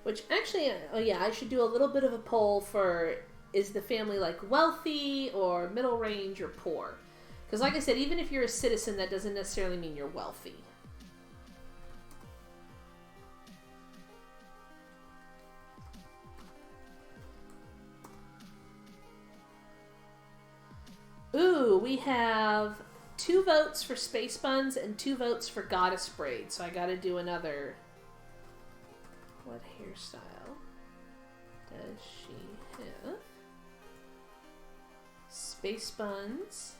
Which actually, oh yeah, I should do a little bit of a poll for, is the family like wealthy or middle range or poor? Because like I said, even if you're a citizen, that doesn't necessarily mean you're wealthy. Ooh, we have 2 votes for space buns and 2 votes for goddess braid. So I gotta do another. What hairstyle does she have? Space buns.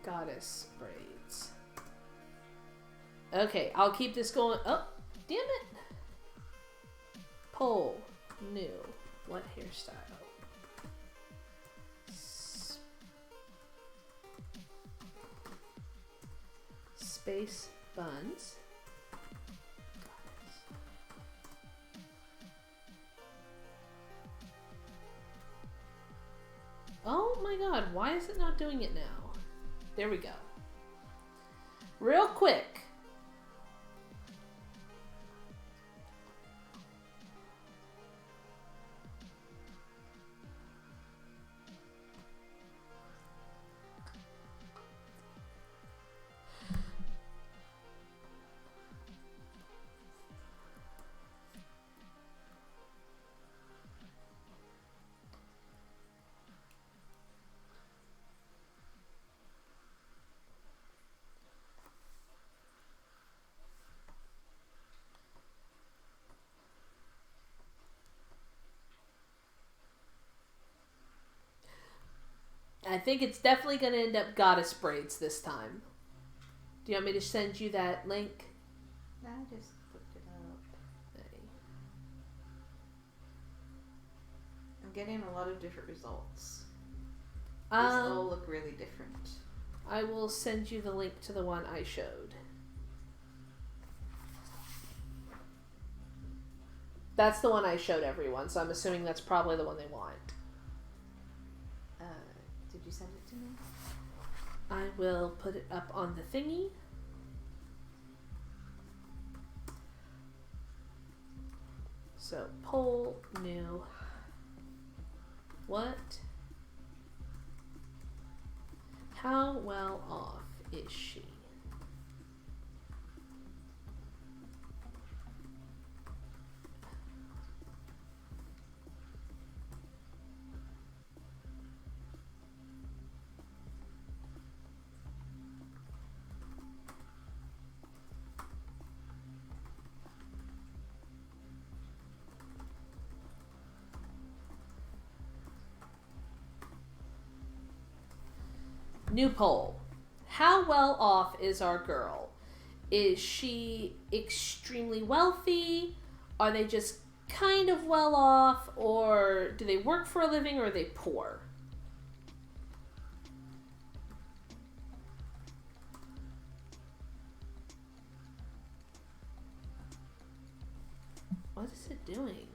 Goddess braids. Okay, I'll keep this going. Oh, damn it. Poll. New. What hairstyle? Space buns. Oh my god, why is it not doing it now? There we go. Real quick. I think it's definitely going to end up goddess braids this time. Do you want me to send you that link? I just looked it up. Hey. I'm getting a lot of different results. These all look really different. I will send you the link to the one I showed. That's the one I showed everyone, so I'm assuming that's probably the one they want. Did you send it to me? I will put it up on the thingy. So, poll, new. What? How well off is she? New poll. How well off is our girl? Is she extremely wealthy? Are they just kind of well off? Or do they work for a living or are they poor? What is it doing?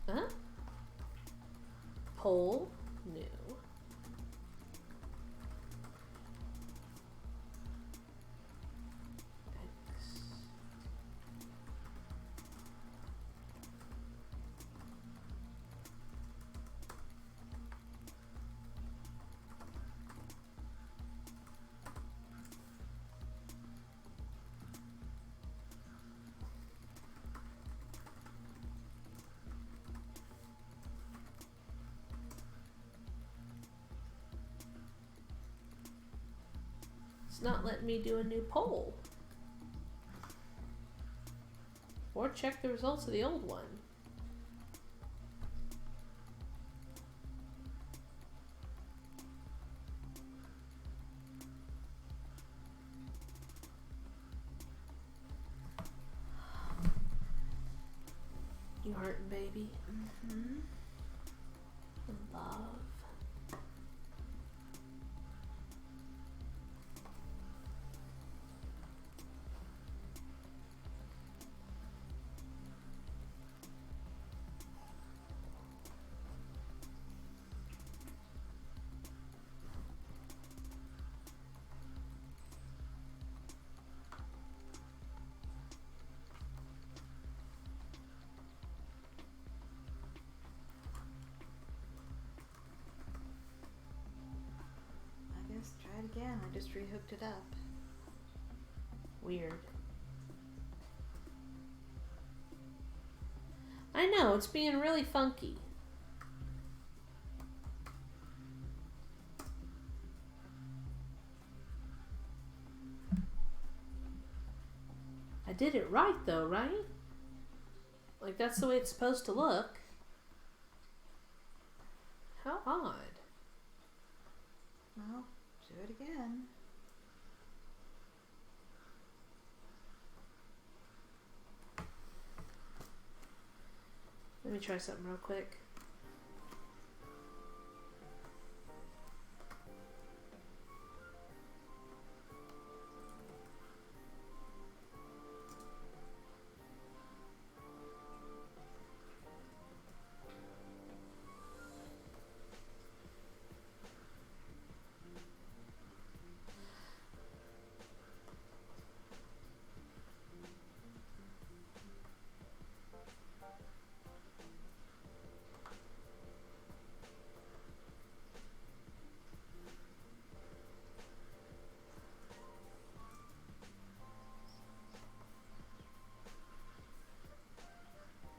Huh? Poll new. It's not letting me do a new poll. Or check the results of the old one. You hurting, baby? Mm-hmm. Love. Try it again. I just rehooked it up. Weird. I know, it's being really funky. I did it right though, right? Like that's the way it's supposed to look. How odd. Well, do it again. Let me try something real quick.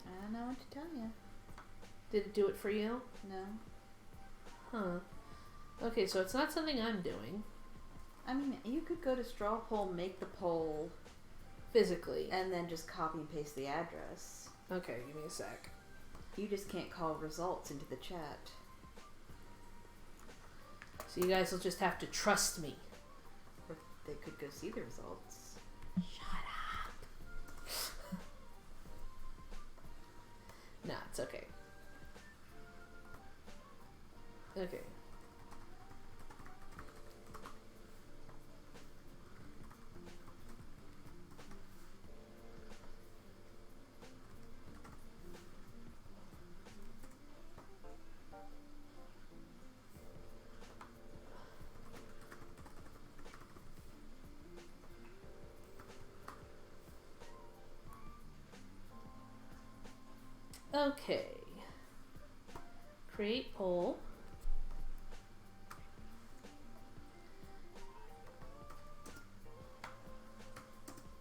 I don't know what to tell you. Did it do it for you? No. Huh. Okay, so it's not something I'm doing. I mean, you could go to straw poll, make the poll Physically. and then just copy and paste the address. Okay, give me a sec. You just can't call results into the chat. So you guys will just have to trust me. Or they could go see the results. Shut up. Nah, it's okay. Okay. Okay. Create poll.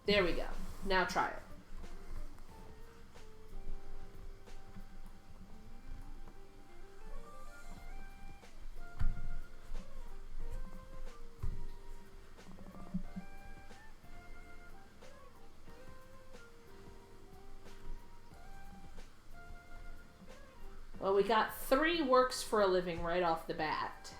There we go. Now try it. Well, we got 3 works for a living right off the bat.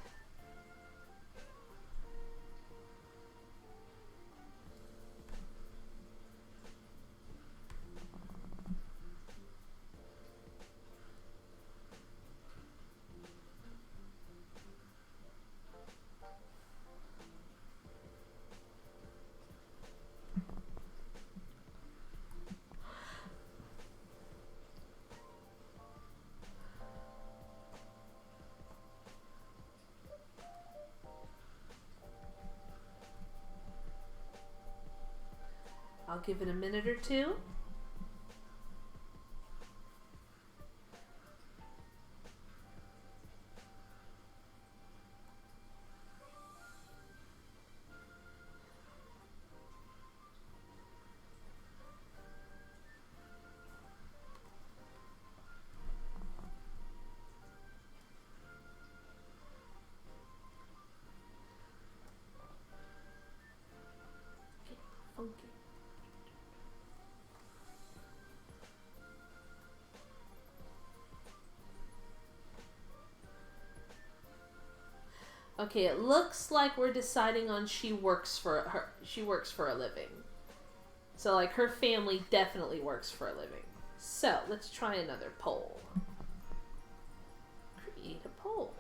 I'll give it a minute or two. Okay. Okay, it looks like we're deciding on she works for a living. So like her family definitely works for a living. So, let's try another poll. Create a poll.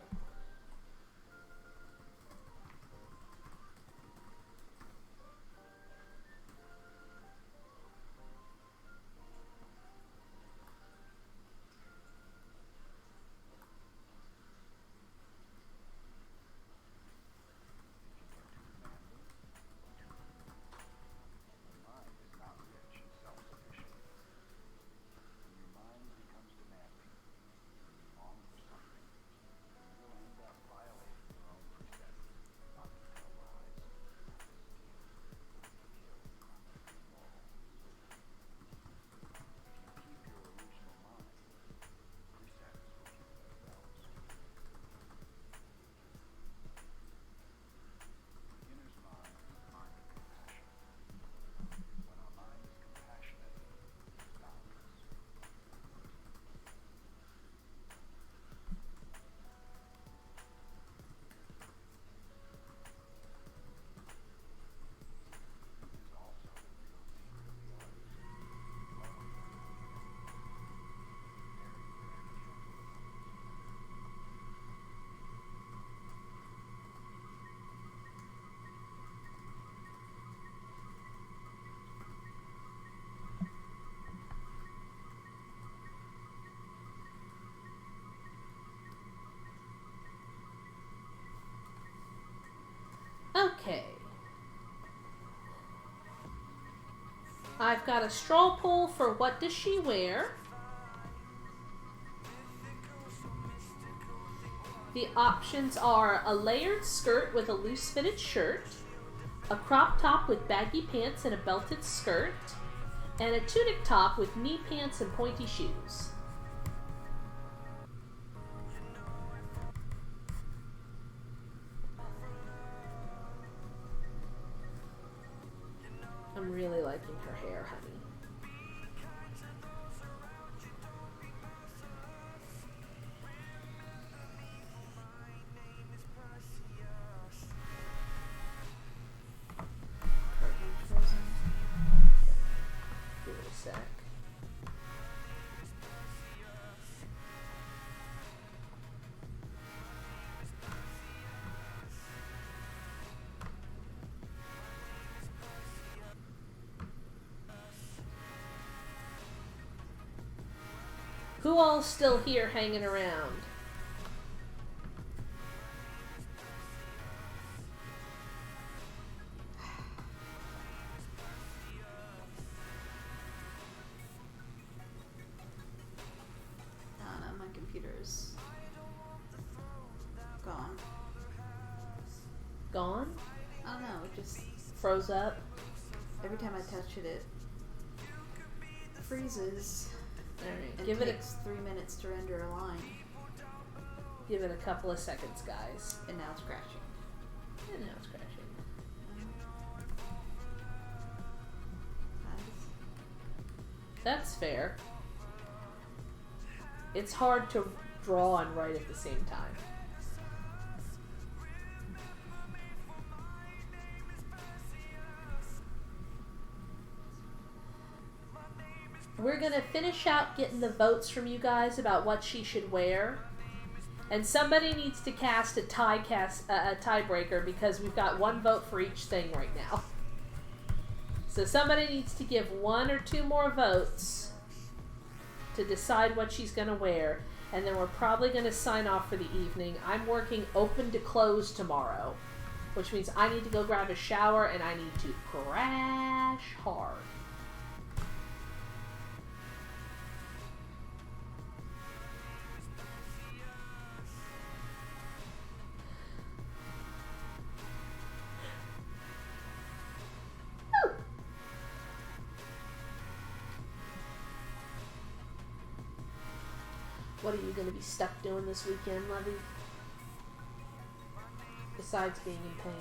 Okay. I've got a straw poll for what does she wear. The options are a layered skirt with a loose fitted shirt, a crop top with baggy pants and a belted skirt, and a tunic top with knee pants and pointy shoes. I'm really liking her hair, honey. Give it a sec. Who all's still here hanging around? No, my computer's gone. Gone? I don't know, it just Froze up? every time I touch it, it freezes. Alright, And give it takes 3 minutes to render a line, a couple of seconds, guys. and now it's crashing. And now it's crashing. That's fair. It's hard to draw and write at the same time. We're gonna finish out getting the votes from you guys about what she should wear, and somebody needs to cast a tiebreaker because we've got one vote for each thing right now. So somebody needs to give 1 or 2 more votes to decide what she's gonna wear, and then we're probably gonna sign off for the evening. I'm working open to close tomorrow, which means I need to go grab a shower and I need to crash hard. What are you going to be stuck doing this weekend, Lovey? Besides being in pain.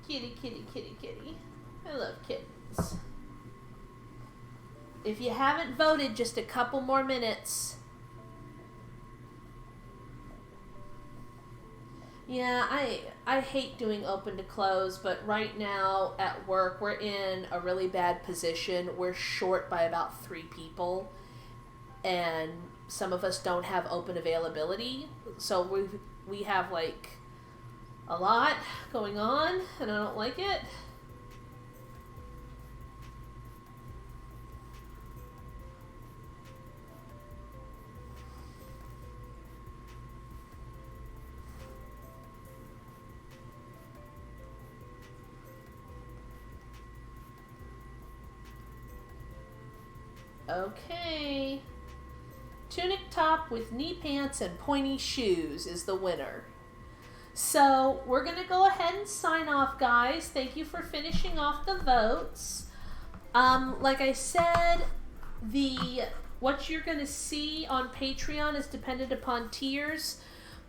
Kitty, kitty, kitty, kitty. I love kittens. If you haven't voted, just a couple more minutes. Yeah, I hate doing open to close, but right now at work we're in a really bad position. We're short by about 3 people, and some of us don't have open availability. So we have like a lot going on, and I don't like it. Okay. Tunic top with knee pants and pointy shoes is the winner. So we're going to go ahead and sign off, guys. Thank you for finishing off the votes. Like I said, what you're going to see on Patreon is dependent upon tiers.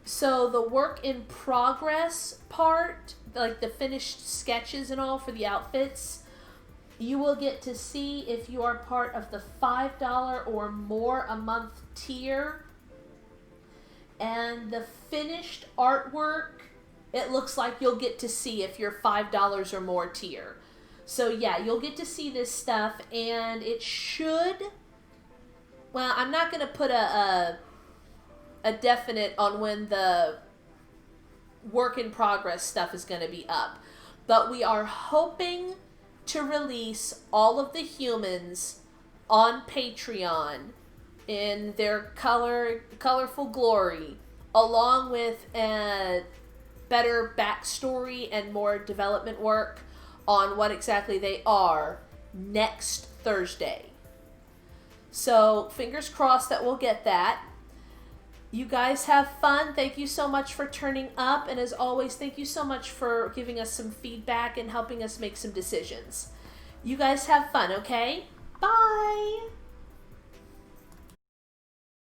So the work in progress part, like the finished sketches and all for the outfits, you will get to see if you are part of the $5 or more a month tier. And the finished artwork, it looks like you'll get to see if you're $5 or more tier. So yeah, you'll get to see this stuff, and it should, well, I'm not going to put a definite on when the work in progress stuff is going to be up. But we are hoping to release all of the humans on Patreon in their colorful glory, along with a better backstory and more development work on what exactly they are next Thursday. So fingers crossed that we'll get that. You guys have fun. Thank you so much for turning up. And as always, thank you so much for giving us some feedback and helping us make some decisions. You guys have fun, okay? Bye!